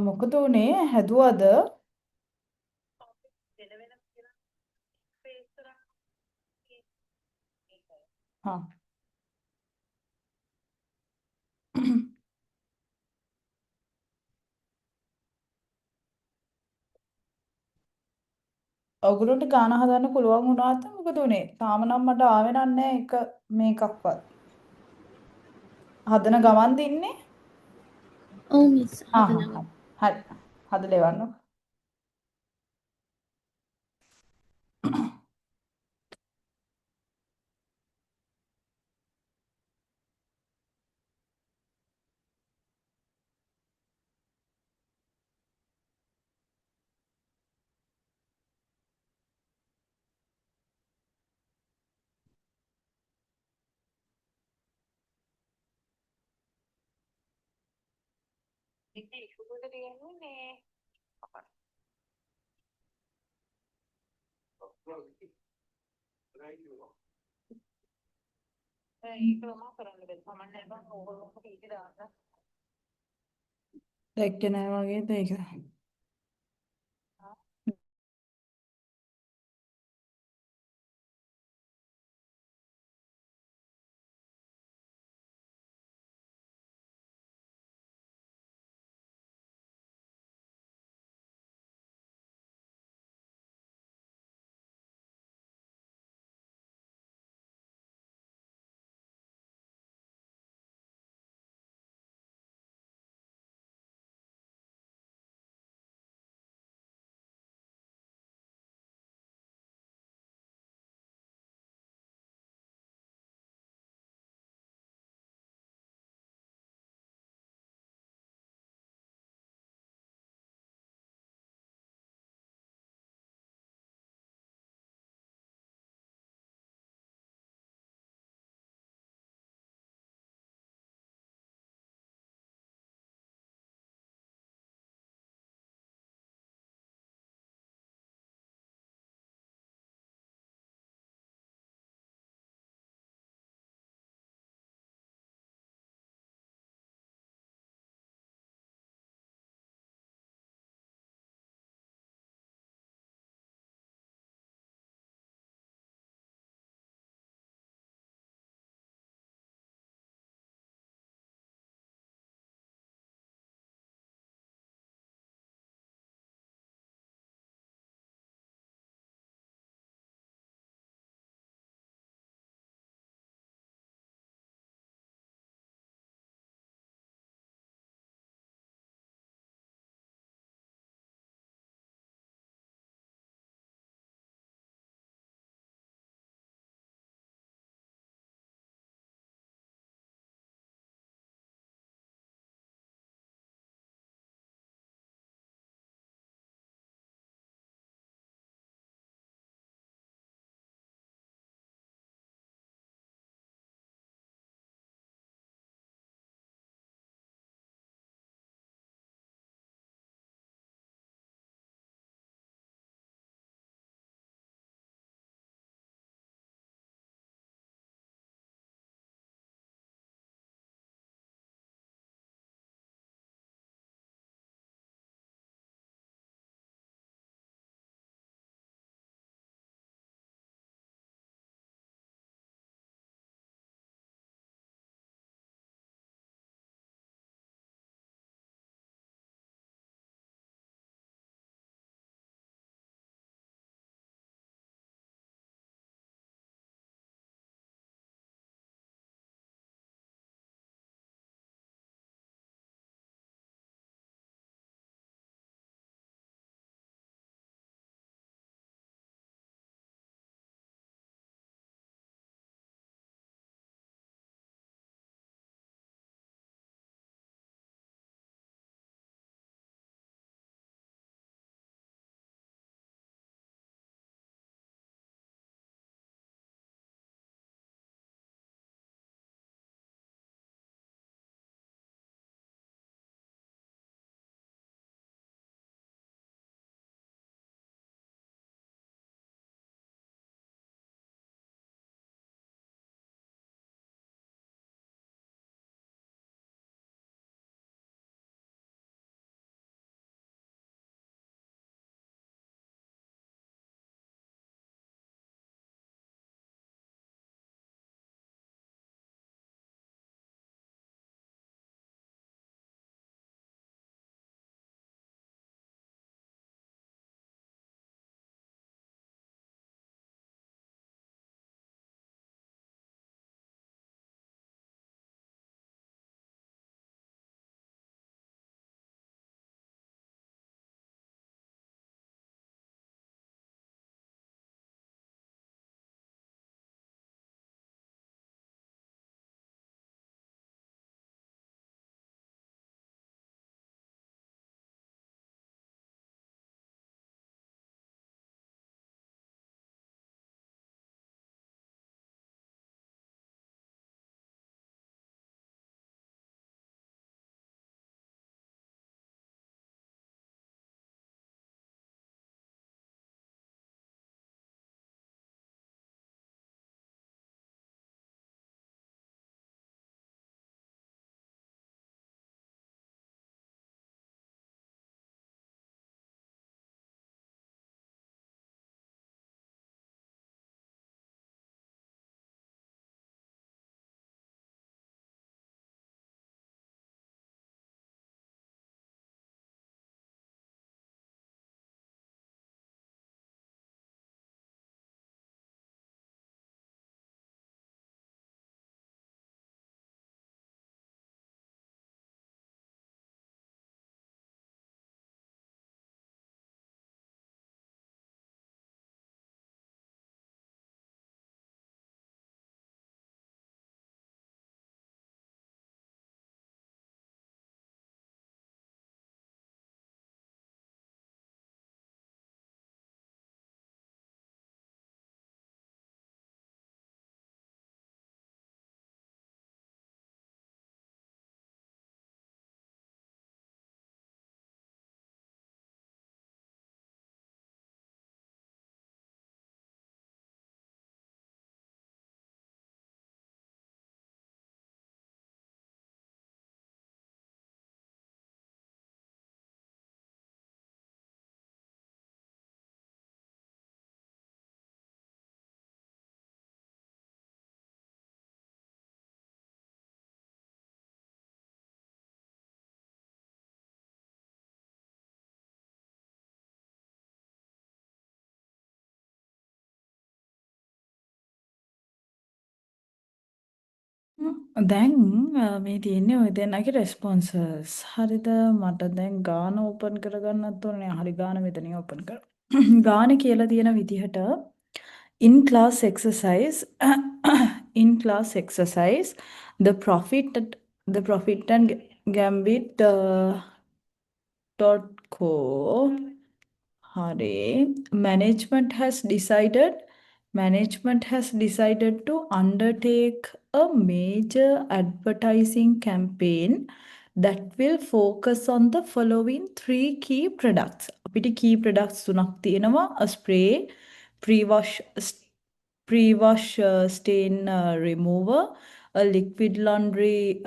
මොකද උනේ හැදුවද හා ඔගොල්ලන්ට ගාන හදන්න පුළුවන් වුණාද මොකද උනේ තාම නම් මට ආවේ නැහැ එක මේකක්වත් හදන ගමන්ද ඉන්නේ ඔව් මිස් හා හදනවා. හරි හදලා එවන්නකො දැක්කේ නැහැ වගේද ඒක දැන් මේ තියෙන්නේ ඔය දෙන්නගේ රෙස්පොන්සස්. හරිද? මට දැන් ගාන ඕපන් කරගන්නත් ඕනේ. හරි ගාන මෙතනින් ඕපන් කර. ගාන කියලා තියෙන විදිහට in class exercise the profit and gambit .co Hare, management has decided to undertake a major advertising campaign that will focus on the following three key products. අපිට key products තුනක් තියෙනවා. A spray, pre-wash stain remover, a liquid laundry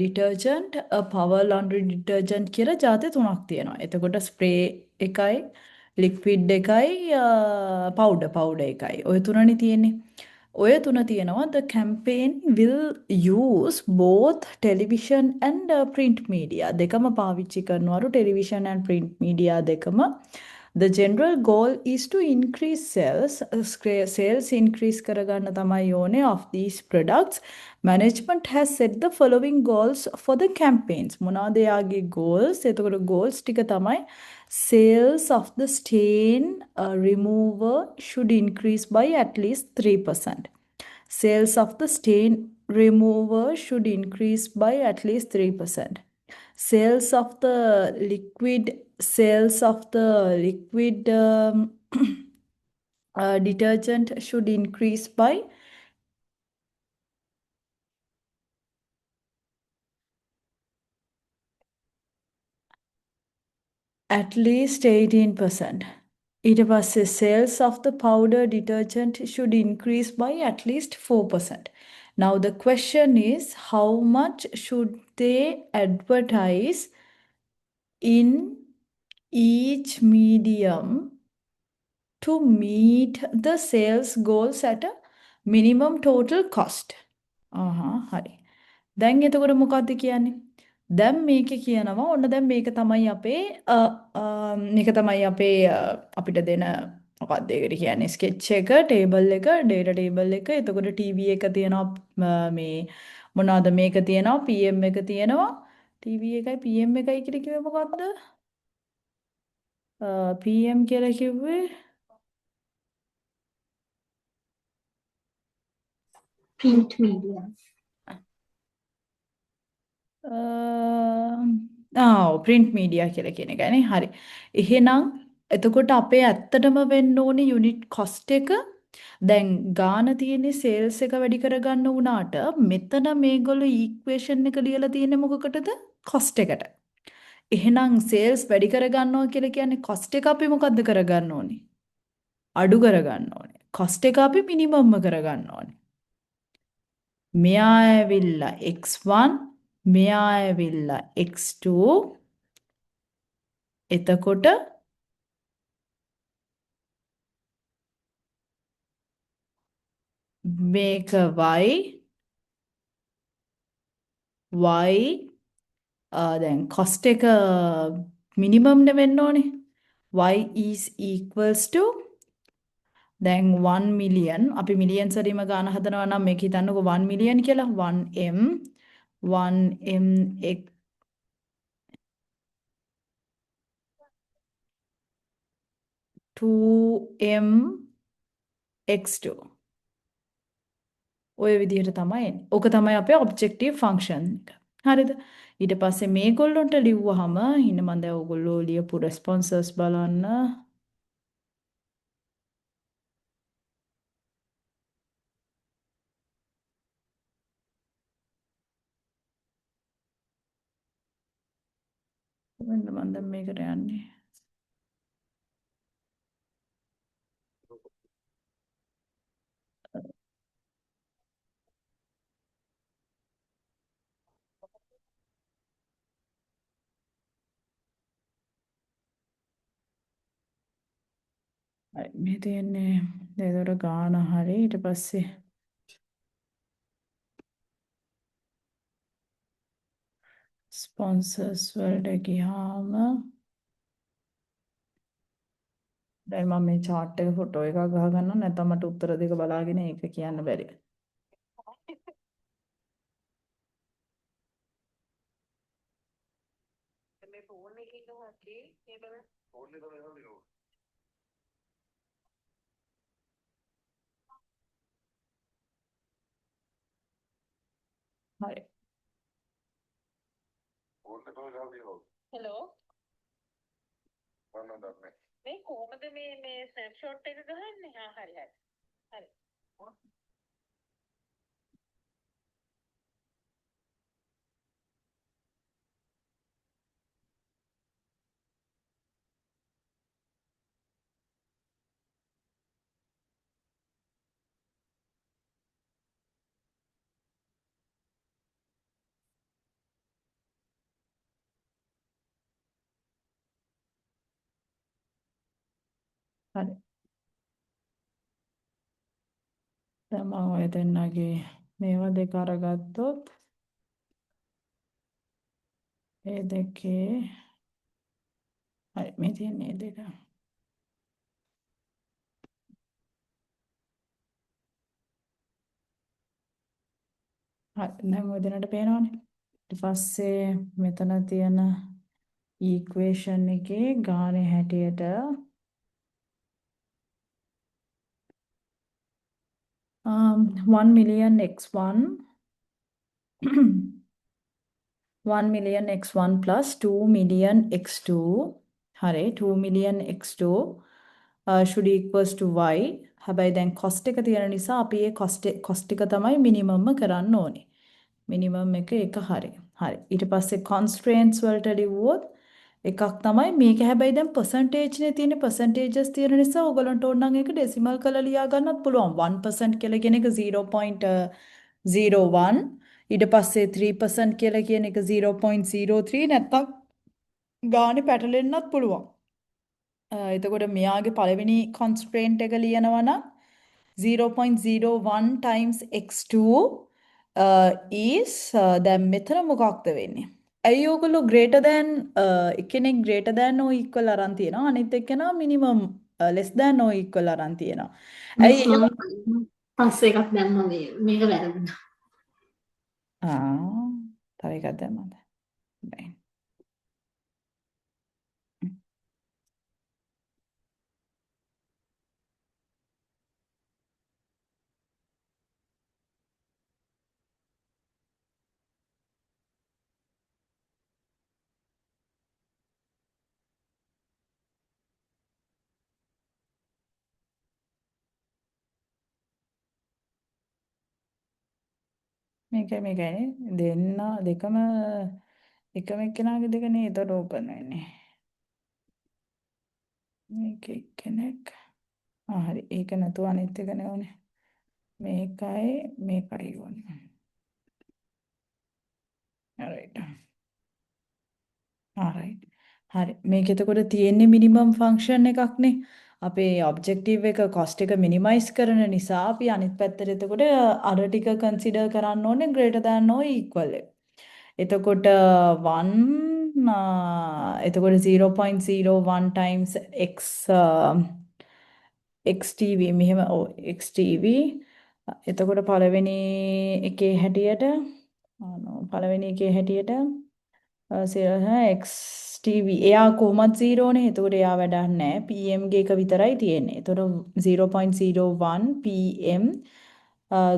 detergent, a power laundry detergent කියලා ජාති තුනක් තියෙනවා. එතකොට spray එකයි, liquid එකයි, powder එකයි. ඔය තුනනේ තියෙන්නේ. ඔය තුන තියෙනවා. The campaign will use both television and print media. දෙකම පාවිච්චි කරනවලු television and print media දෙකම. The general goal is to increase sales increase කරගන්න තමයි ඕනේ of these products. Management has set the following goals for the campaigns. මොනවාද යාගේ goals? එතකොට goals ටික තමයි sales of the stain remover should increase by at least 3%. Sales of the stain remover should increase by at least 3%. Sales of the liquid detergent should increase by at least 18%. ඊට පස්සේ sales of the powder detergent should increase by at least 4%. Now the question is, how much should they advertise in each medium to meet the sales goals at a minimum total cost? හරි. දැන් එතකොට මොකක්ද කියන්නේ? දැන් මේකේ කියනවා ඔන්න දැන් මේක තමයි අපේ අපිට දෙන මොකක්ද ඒකට කියන්නේ ස්කෙච් එක, ටේබල් එක, ඩේටා ටේබල් එක. එතකොට TV එක තියෙනවා මේ මොනවාද මේක තියෙනවා PM එක තියෙනවා. TV එකයි PM එකයි කියලා කිව්වේ මොකක්ද? PM කියලා කිව්වේ print media. print media කියලා කියන එකනේ. හරි. එහෙනම් එතකොට අපේ ඇත්තටම වෙන්න ඕනේ යුනිට් කොස්ට් එක දැන් ගාන තියෙන්නේ සේල්ස් එක වැඩි කරගන්න වුණාට මෙතන මේගොල්ලෝ ඊක්වේෂන් එක ලියලා තියෙන්නේ මොකකටද? කොස්ට් එකට. එහෙනම් සේල්ස් වැඩි කරගන්නවා කියලා කියන්නේ කොස්ට් එක අපි මොකද්ද කරගන්න ඕනේ? අඩු කරගන්න ඕනේ. කොස්ට් එක අපි මිනිමම්ම කරගන්න ඕනේ. මෙයා ඇවිල්ලා x1 මෙයා ඇවිල්ලා x2 එතකොට මේක y දැන් cost එක minimum නේ වෙන්න ඕනේ y is equals to දැන් 1 million අපි මිලියන් සරීම ගාන හදනවා නම් මේක හිතන්නකෝ 1 million කියලා 1m x 2m x2 ඔය විදිහට තමයි එන්නේ. ඕක තමයි අපේ ඔබ්ජෙක්ටිව් ෆන්ක්ෂන් එක. හරිද? ඊට පස්සේ මේගොල්ලොන්ට ලිව්වහම ඉන්න මම දැන් ඕගොල්ලෝ ලියපු රෙස්පොන්සස් බලන්න. මම දැන් මේකට යන්නේ. හරි මේ තියෙන්නේ ඒතර ගාන හරි ඊට පස්සේ ස්පොන්සර්ස් වලට ගියාම දැන් මම මේ chart එක ෆොටෝ එකක් ගහගන්නවා නැත්නම් මට උත්තර දෙක බලාගෙන ඒක කියන්න බැරි. හරි. හරි. දැන් මම ඔය දෙන්නගේ මේවා දෙක අරගත්තොත් ඒ දෙකේ හරි මේ තියෙන්නේ දෙක. හරි දැන් ඔය දෙන්නට පේනවනේ. ඊට පස්සේ මෙතන තියෙන ඉක්වේෂන් එකේ ගානේ හැටියට 1 million x1 1 million x1 plus 2 million x2 හරි 2 million x2 should equals to y හැබැයි දැන් cost එක තියෙන නිසා අපි ඒ cost එක තමයි minimum කරන්න ඕනේ minimum එක හරි ඊට පස්සේ constraints වලට ලිව්වොත් එකක් තමයි මේක හැබැයි දැන් percentage නේ තියෙන්නේ percentages තියෙන නිසා ඔයගලන්ට ඕන නම් ඒක decimal කරලා ලියා ගන්නත් පුළුවන් 1% කියලා කියන එක 0.01 ඊට පස්සේ 3% කියලා කියන එක 0.03 නැත්නම් ගානේ පැටලෙන්නත් පුළුවන්. එතකොට මෙයාගේ පළවෙනි constraint එක ලියනවා නම් 0.01 times x2 is දැන් මෙතන මොකක්ද වෙන්නේ? ඇයි ඔයගොල්ලෝ greater than එකෙනෙක් greater than or equal අරන් තියෙනවා අනිත් එක්කෙනා minimum less than or equal අරන් තියෙනවා. ඇයි එහෙම? පස්සේ එකක් දැම්මා මේක වැරදුනා. තව එකක් දැම්මද? බෑ. මේකයි දෙන්න දෙකම එකම එක්කෙනාගේ දෙක නේ එතකොට ඕපන් වෙන්නේ. මේක එක්කෙනෙක් හරි ඒක නැතුව අනිත් එක නෙවනේ. මේකයි ඕනේ. alright. හරි මේක එතකොට තියෙන්නේ මිනිමම් ෆන්ක්ෂන් එකක්නේ. අපේ ඔබ්ජෙක්ටිව් එක කොස්ට් එක මිනිමයිස් කරන නිසා අපි අනිත් පැත්තට එතකොට අර ටික කන්සිඩර් කරන්න ඕනේ greater than or equal එක. එතකොට 1 එතකොට 0.01 times x xtv මෙහෙම xtv එතකොට පළවෙනි එකේ හැටියට xtv එයා කොහොමත් 0 නේ. එතකොට එයා වැඩක් නැහැ. pm ගේ එක විතරයි තියෙන්නේ. එතකොට 0.01 pm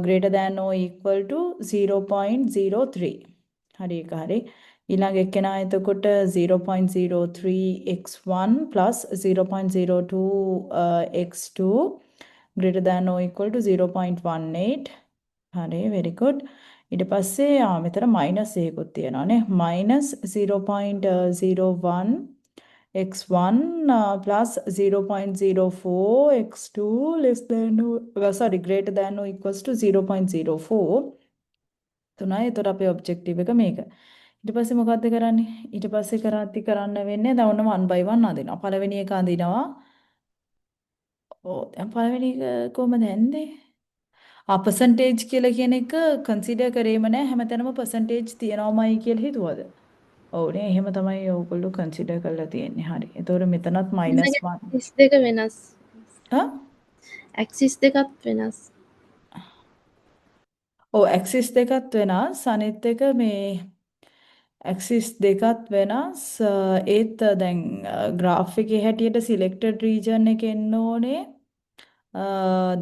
greater than or equal to 0.03. හරි ඒක හරි. ඊළඟ එක්කෙනා එතකොට 0.03 x1 plus 0.02 x2 greater than or equal to 0.18. හරි very good. ඊට පස්සේ මෙතන මයිනස් එකකුත් තියෙනවානේ -0.01 x1 plus 0.04 x2 less than greater than or equals to 0.04 තුනයි. එතකොට අපේ ඔබ්ජෙක්ටිව් එක මේක. ඊට පස්සේ මොකද්ද කරන්නේ? ඊට පස්සේ කරන්න වෙන්නේ දැන් ඔන්න 1 by 1 අඳිනවා. පළවෙනි එක අඳිනවා. දැන් පළවෙනි එක කොහමද ඇන්දේ? percentage කියලා කියන එක කන්සිඩර් කරේම නැහැ. හැමතැනම percentage තියනවාමයි කියලා හිතුවද? ඔව් නේ එහෙම තමයි ඕගොල්ලෝ කන්සිඩර් කරලා තියෙන්නේ. හරි. ඒතකොට මෙතනත් -1. ඇක්සිස් දෙක වෙනස්. ඇක්සිස් දෙකත් වෙනස්. ඔව් ඇක්සිස් දෙකත් වෙනස්. අනිත් එක මේ ඇක්සිස් දෙකත් වෙනස් ඒත් දැන් ග්‍රාෆ් එකේ හැටියට සිලෙක්ටඩ් රීජන් එක එන්න ඕනේ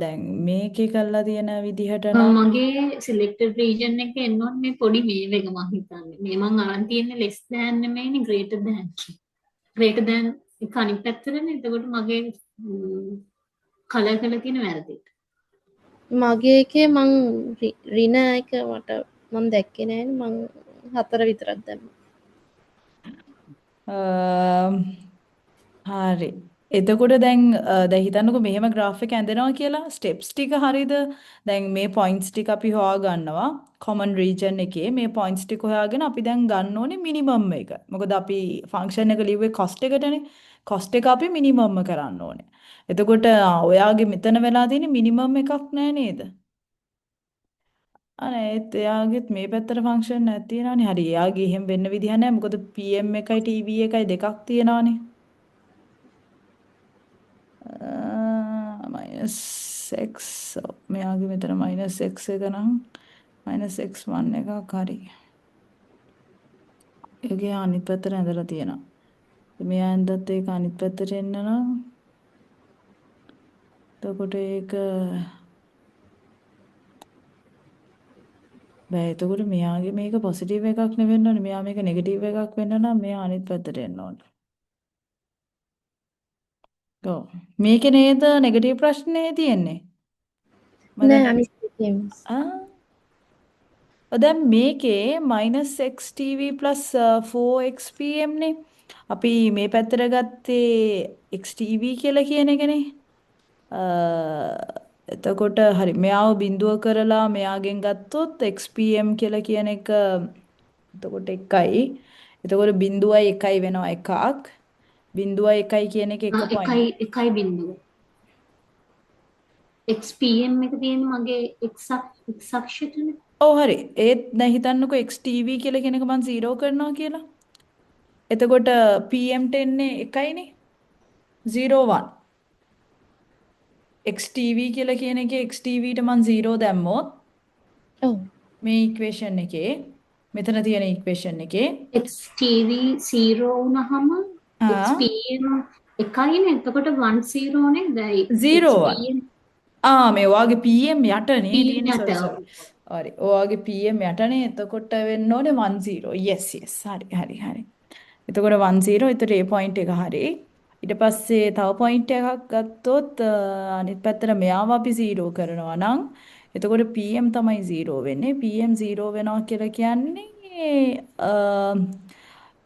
දැන් මේකේ කරලා තියෙන විදිහට නම් මගේ සිලෙක්ටඩ් රීජන් එක එන්න ඕනේ මේ පොඩි මේව එක මං හිතන්නේ. මේ මං අරන් තියෙන්නේ less than නෙමෙයිනේ greater than. greater than එක අනිත් පැත්තටනේ. එතකොට මගේ කලර් කරලා තියෙන වැරදිට. මගේ එකේ මං රින එක මට මම දැක්කේ නෑනේ මං 4 විතරක් දැම්මා. හරි. එතකොට දැන් හිතන්නකෝ මෙහෙම graph එක ඇඳෙනවා කියලා steps ටික හරියද? දැන් මේ points ටික අපි හොයා ගන්නවා common region එකේ මේ points ටික හොයාගෙන අපි දැන් ගන්න ඕනේ minimum එක. මොකද අපි function එක ලිව්වේ cost එකටනේ. cost එක අපි minimum කරන්න ඕනේ. එතකොට ඔයාගේ මෙතන වෙලා තියෙන්නේ minimum එකක් නෑ නේද? අනේ ඒත් එයාගෙත් මේ පැත්තට ෆන්ක්ෂන් එකක් තියෙනවානේ. හරි එයාගේ එහෙම වෙන්න විදිහ නැහැ. මොකද PM එකයි TV එකයි දෙකක් තියෙනවානේ. -x මෙයාගේ මෙතන -x එක නම් -x1 එකක් හරි. ඒකේ අනිත් පැත්තට ඇඳලා තියෙනවා. මෙයා ඇඳත් ඒක අනිත් පැත්තට එන්න නම් එතකොට ඒක බෑ. එතකොට මෙයාගේ මේක පොසිටිව් එකක් නෙවෙන්න ඕනේ. මෙයා මේක නෙගටිව් එකක් වෙන්න නම් මෙයා අනිත් පැත්තට එන්න ඕනේ. ඔව්. මේකේ නේද නෙගටිව් ප්‍රශ්නේ තියෙන්නේ? නෑ අනිත් එකේ මිස්. දැන් මේකේ -xtv 4xpm නේ. අපි මේ පැත්තට ගත්තේ xtv කියලා කියන එකනේ. එතකොට හරි මෙයාව බිඳුව කරලා මෙයාගෙන් ගත්තොත් xpm කියලා කියන එක එතකොට 1යි. එතකොට බිඳුවයි 1යි වෙනවා එකක්. බිඳුවයි 1යි කියන එක 1 point. එකයි බිඳුව. XPM එක තියෙන්නේ මගේ x අක්ෂයටනේ. ඔව් හරි. ඒත් දැන් හිතන්නකෝ xtv කියලා කියන එක මම 0 කරනවා කියලා. එතකොට pm ට එන්නේ 1යිනේ. 0 1. xtv කියලා කියන එකේ xtv ට මම 0 දැම්මොත් ඔව්. මේ ඉක්වේෂන් එකේ මෙතන තියෙන ඉක්වේෂන් එකේ XTV 0 වුණාම XPM එකයිනේ. එතකොට 10 නේ. දැයි 0 මේ ඔයාගේ pm යටනේ තියෙන්නේ. යට. හරි. ඔයාගේ pm යටනේ. එතකොට වෙන්න ඕනේ 10. yes yes. හරි. එතකොට 10. එතකොට ඒ පොයින්ට් එක හරි. ඊට පස්සේ තව පොයින්ට් එකක් ගත්තොත් අනිත් පැත්තට මෙයාව අපි 0 කරනවා නම් එතකොට PM තමයි 0 වෙන්නේ. PM 0 වෙනවා කියලා කියන්නේ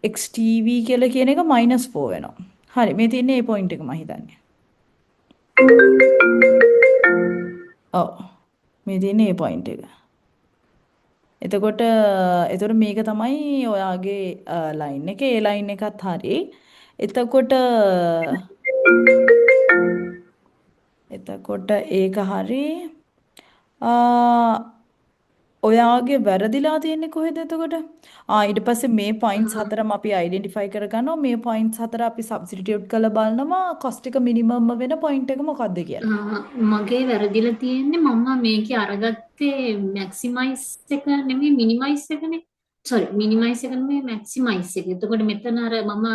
XTV කියලා කියන එක -4 වෙනවා. හරි මේ තියෙන්නේ මේ පොයින්ට් එක මම හිතන්නේ. ඔව්. මේ තියෙන්නේ මේ පොයින්ට් එක. එතකොට මේක තමයි ඔයාගේ ලයින් එක. ඒ ලයින් එකත් හරි. එතකොට ඒක හරි. ඔයාගේ වැරදිලා තියෙන්නේ කොහෙද එතකොට? ඊට පස්සේ මේ පොයින්ට්ස් හතරම අපි අයිඩෙන්ටිෆයි කරගන්නවා. මේ පොයින්ට්ස් හතර අපි සබ්ස්ටිටියුට් කරලා බලනවා කොස්ට් එක මිනිමම්ම වෙන පොයින්ට් එක මොකක්ද කියලා. මගේ වැරදිලා තියෙන්නේ මම මේකේ අරගත්තේ මැක්සිමයිස් එක නෙමෙයි මිනිමයිස් එකනේ. සෝරි මිනිමයිස් එක නෙමෙයි මැක්සිමයිස් එක. එතකොට මෙතන අර මම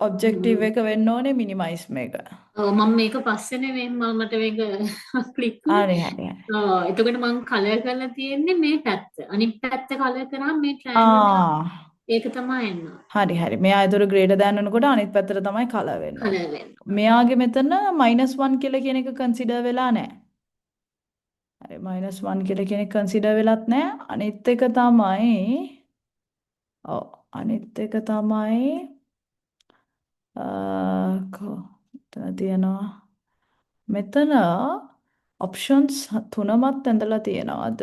ඔබ්ජෙක්ටිව් එක වෙන්න ඕනේ මිනිමයිස් මේක. ඔව් මම මේක පස්සේ නෙමෙයි මට මේක ක්ලික් හරි. එතකොට මම කලර් කරලා තියෙන්නේ මේ පැත්ත. අනිත් පැත්ත කලර් කරාම මේ ට්‍රයැන්ගල් ඒක තමයි එන්න. හරි. මෙයා ඒතර ග්‍රේටර් දන් වෙනකොට අනිත් පැත්තට තමයි කලර් වෙන්නේ. කලර් වෙන්න. මෙයාගේ මෙතන -1 කියලා කියන එක කන්සිඩර් වෙලා නැහැ. හරි -1 කියලා කියන එක කන්සිඩර් වෙලත් නැහැ. අනිත් එක තමයි මෙතන තියෙනවා. මෙතන ඔප්ෂන්ස් තුනමත් ඇඳලා තියෙනවාද?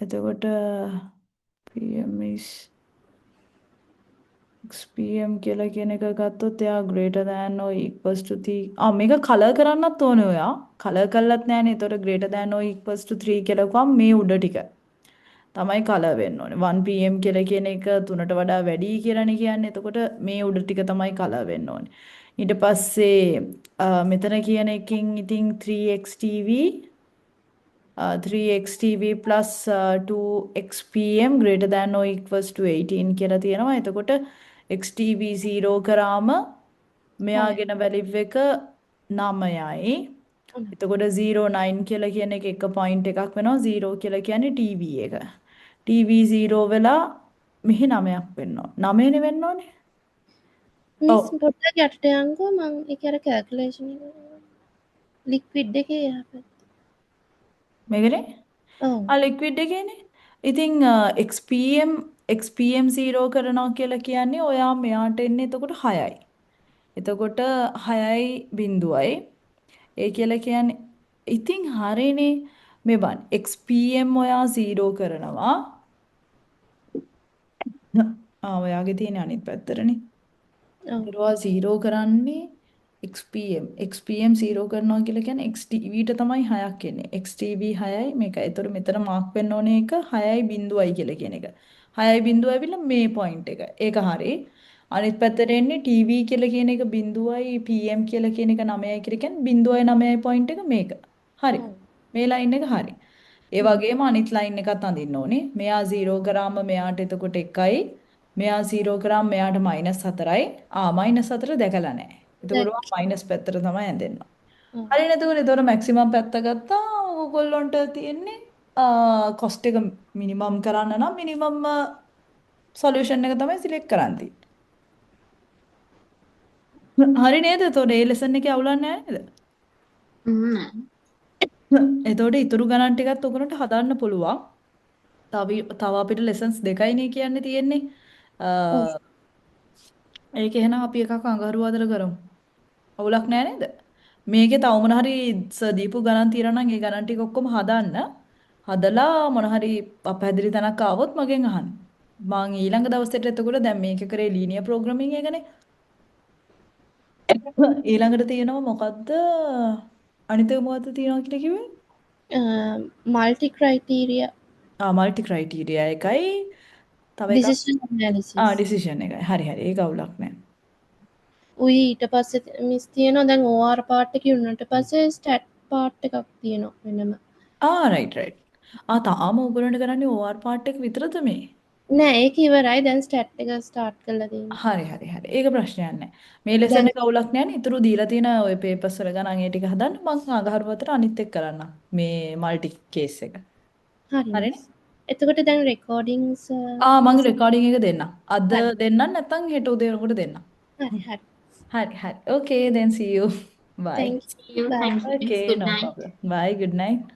එතකොට PM is XPM කියලා කියන එක ගත්තොත් එයා greater than or equals to 3. මේක කලර් කරන්නත් ඕනේ ඔයා. කලර් කළත් නෑනේ. එතකොට greater than or equals to 3 කියලා කිව්වම මේ උඩ ටික තමයි කලර් වෙන්න ඕනේ. 1 PM කියලා කියන එක 3ට වඩා වැඩි කියලානේ කියන්නේ. එතකොට මේ උඩ ටික තමයි කලර් වෙන්න ඕනේ. ඊට පස්සේ මෙතන කියන එකකින් ඉතින් 3xTV 3xtv plus 2xpm greater than or equals to 18 කියලා තියෙනවා. එතකොට xtv 0 කරාම මෙයාගෙන වැලිව් එක 9යි. එතකොට 09 කියලා කියන එක එක පොයින්ට් එකක් වෙනවා. 0 කියලා කියන්නේ tv එක. tv 0 වෙලා මෙහි 9ක් වෙන්න ඕන. 9නේ වෙන්න ඕනේ. මිස් ඔව්. පොඩ්ඩක් යටට යන්කෝ මං ඒක අර කැල්කියුලේෂන් එක ලික්විඩ් එකේ යහපත්. මේකනේ ඔව්. ලික්විඩ් එකේනේ. ඉතින් XPM 0 කරනවා කියලා කියන්නේ ඔයා මෙයාට එන්නේ එතකොට 6යි. එතකොට 6යි බිඳුවයි. ඒ කියලා කියන්නේ ඉතින් හරිනේ මේ බලන්න XPM ඔයා 0 කරනවා. ඔයාගේ තියෙන අනිත් පැත්තටනේ. ඔව්. ඒවා 0 කරන්නේ XPM 0 කරනවා කියලා කියන්නේ XTV ට තමයි 6ක් එන්නේ. XTV 6යි මේකයි. ඒතර මෙතන මාක් වෙන්න ඕනේ එක 6යි බිඳුවයි කියලා කියන එක. 6යි බිඳුව ඇවිල්ලා මේ පොයින්ට් එක. ඒක හරි. අනිත් පැත්තට එන්නේ TV කියලා කියන එක බිඳුවයි PM කියලා කියන එක 9යි කියලා කියන්නේ බිඳුවයි 9යි පොයින්ට් එක මේක. හරි. මේ ලයින් එක හරි. ඒ වගේම අනිත් ලයින් එකත් අඳින්න ඕනේ. මෙයා 0 කරාම මෙයාට එතකොට 1යි. මෙයා 0 කරාම මෙයාට -4යි. -4 දැකලා නැහැ. එතකොට මයිනස් පැත්තට තමයි ඇඳෙන්න. හරිනේ එතකොට ඒතකොට මැක්සිමම් පැත්ත ගත්තා. ඕගොල්ලොන්ට තියෙන්නේ කොස්ට් එක මිනිමම් කරන්න නම් මිනිමම් සොලියුෂන් එක තමයි සිලෙක්ට් කරන්න තියෙන්නේ. හරි නේද? එතකොට ඒ ලෙසන් එකේ අවුලක් නැහැ නේද? එතකොට ඉතුරු ගණන් ටිකත් ඔයගොල්ලන්ට හදන්න පුළුවන්. තව අපිට ලෙසන්ස් දෙකයිනේ කියන්න තියෙන්නේ. ඒක එහෙනම් අපි එකක් අඟහරු අදලා කරමු. අවුලක් නෑ නේද? මේකේ තව මොන හරි දීපු ගණන් තියනවා නම් ඒ ගණන් ටික ඔක්කොම හදන්න. හදලා මොන හරි අපහැදිලි තැනක් ආවොත් මගෙන් අහන්න. මං ඊළඟ දවසේට එතකොට දැන් මේක කරේ ලීනියර් ප්‍රෝග්‍රෑමින් එකනේ. ඊළඟට තියෙනවා මොකද්ද? අනිත් එක මොකද්ද තියෙනවා කියලා කිව්වේ? මල්ටි ක්‍රයිටීරියා මල්ටි ක්‍රයිටීරියා එකයි තව එකක් ඩිසිෂන් ඇනාලිසිස්. ඩිසිෂන් එකයි. හරි හරි. ඒක අවුලක් නෑ. උයි ඊට පස්සේ මිස් තියෙනවා දැන් OR පාර්ට් එක ඉන්නට පස්සේ ස්ටැට් පාර්ට් එකක් තියෙනවා වෙනම. Right right. තාම ඔයගොල්ලන්ට කරන්නේ OR පාර්ට් එක විතරද මේ? නෑ ඒක ඉවරයි දැන් ස්ටැට් එක ස්ටාර්ට් කරලා තියෙනවා. හරි හරි හරි. ඒක ප්‍රශ්නයක් නෑ. මේ ලෙසන් එක අවුලක් නෑනේ. ඊටු දීලා තියෙන ওই පේපර්ස් වල ගණන් ඒ ටික හදන්න මං අඟහරු අතර අනිත් එක කරන්නම්. මේ මල්ටි කේස් එක. හරි. එතකොට දැන් රෙකෝඩින්ග්ස් මං රෙකෝඩින් එක දෙන්නම්. අද දෙන්නම් නැත්නම් හෙට උදේ වෙනකොට දෙන්නම්. හරි හරි. හරි හරි. Okay then see you. Bye. Thank you. Thank you. Okay, Good no night. problem. Bye, good night.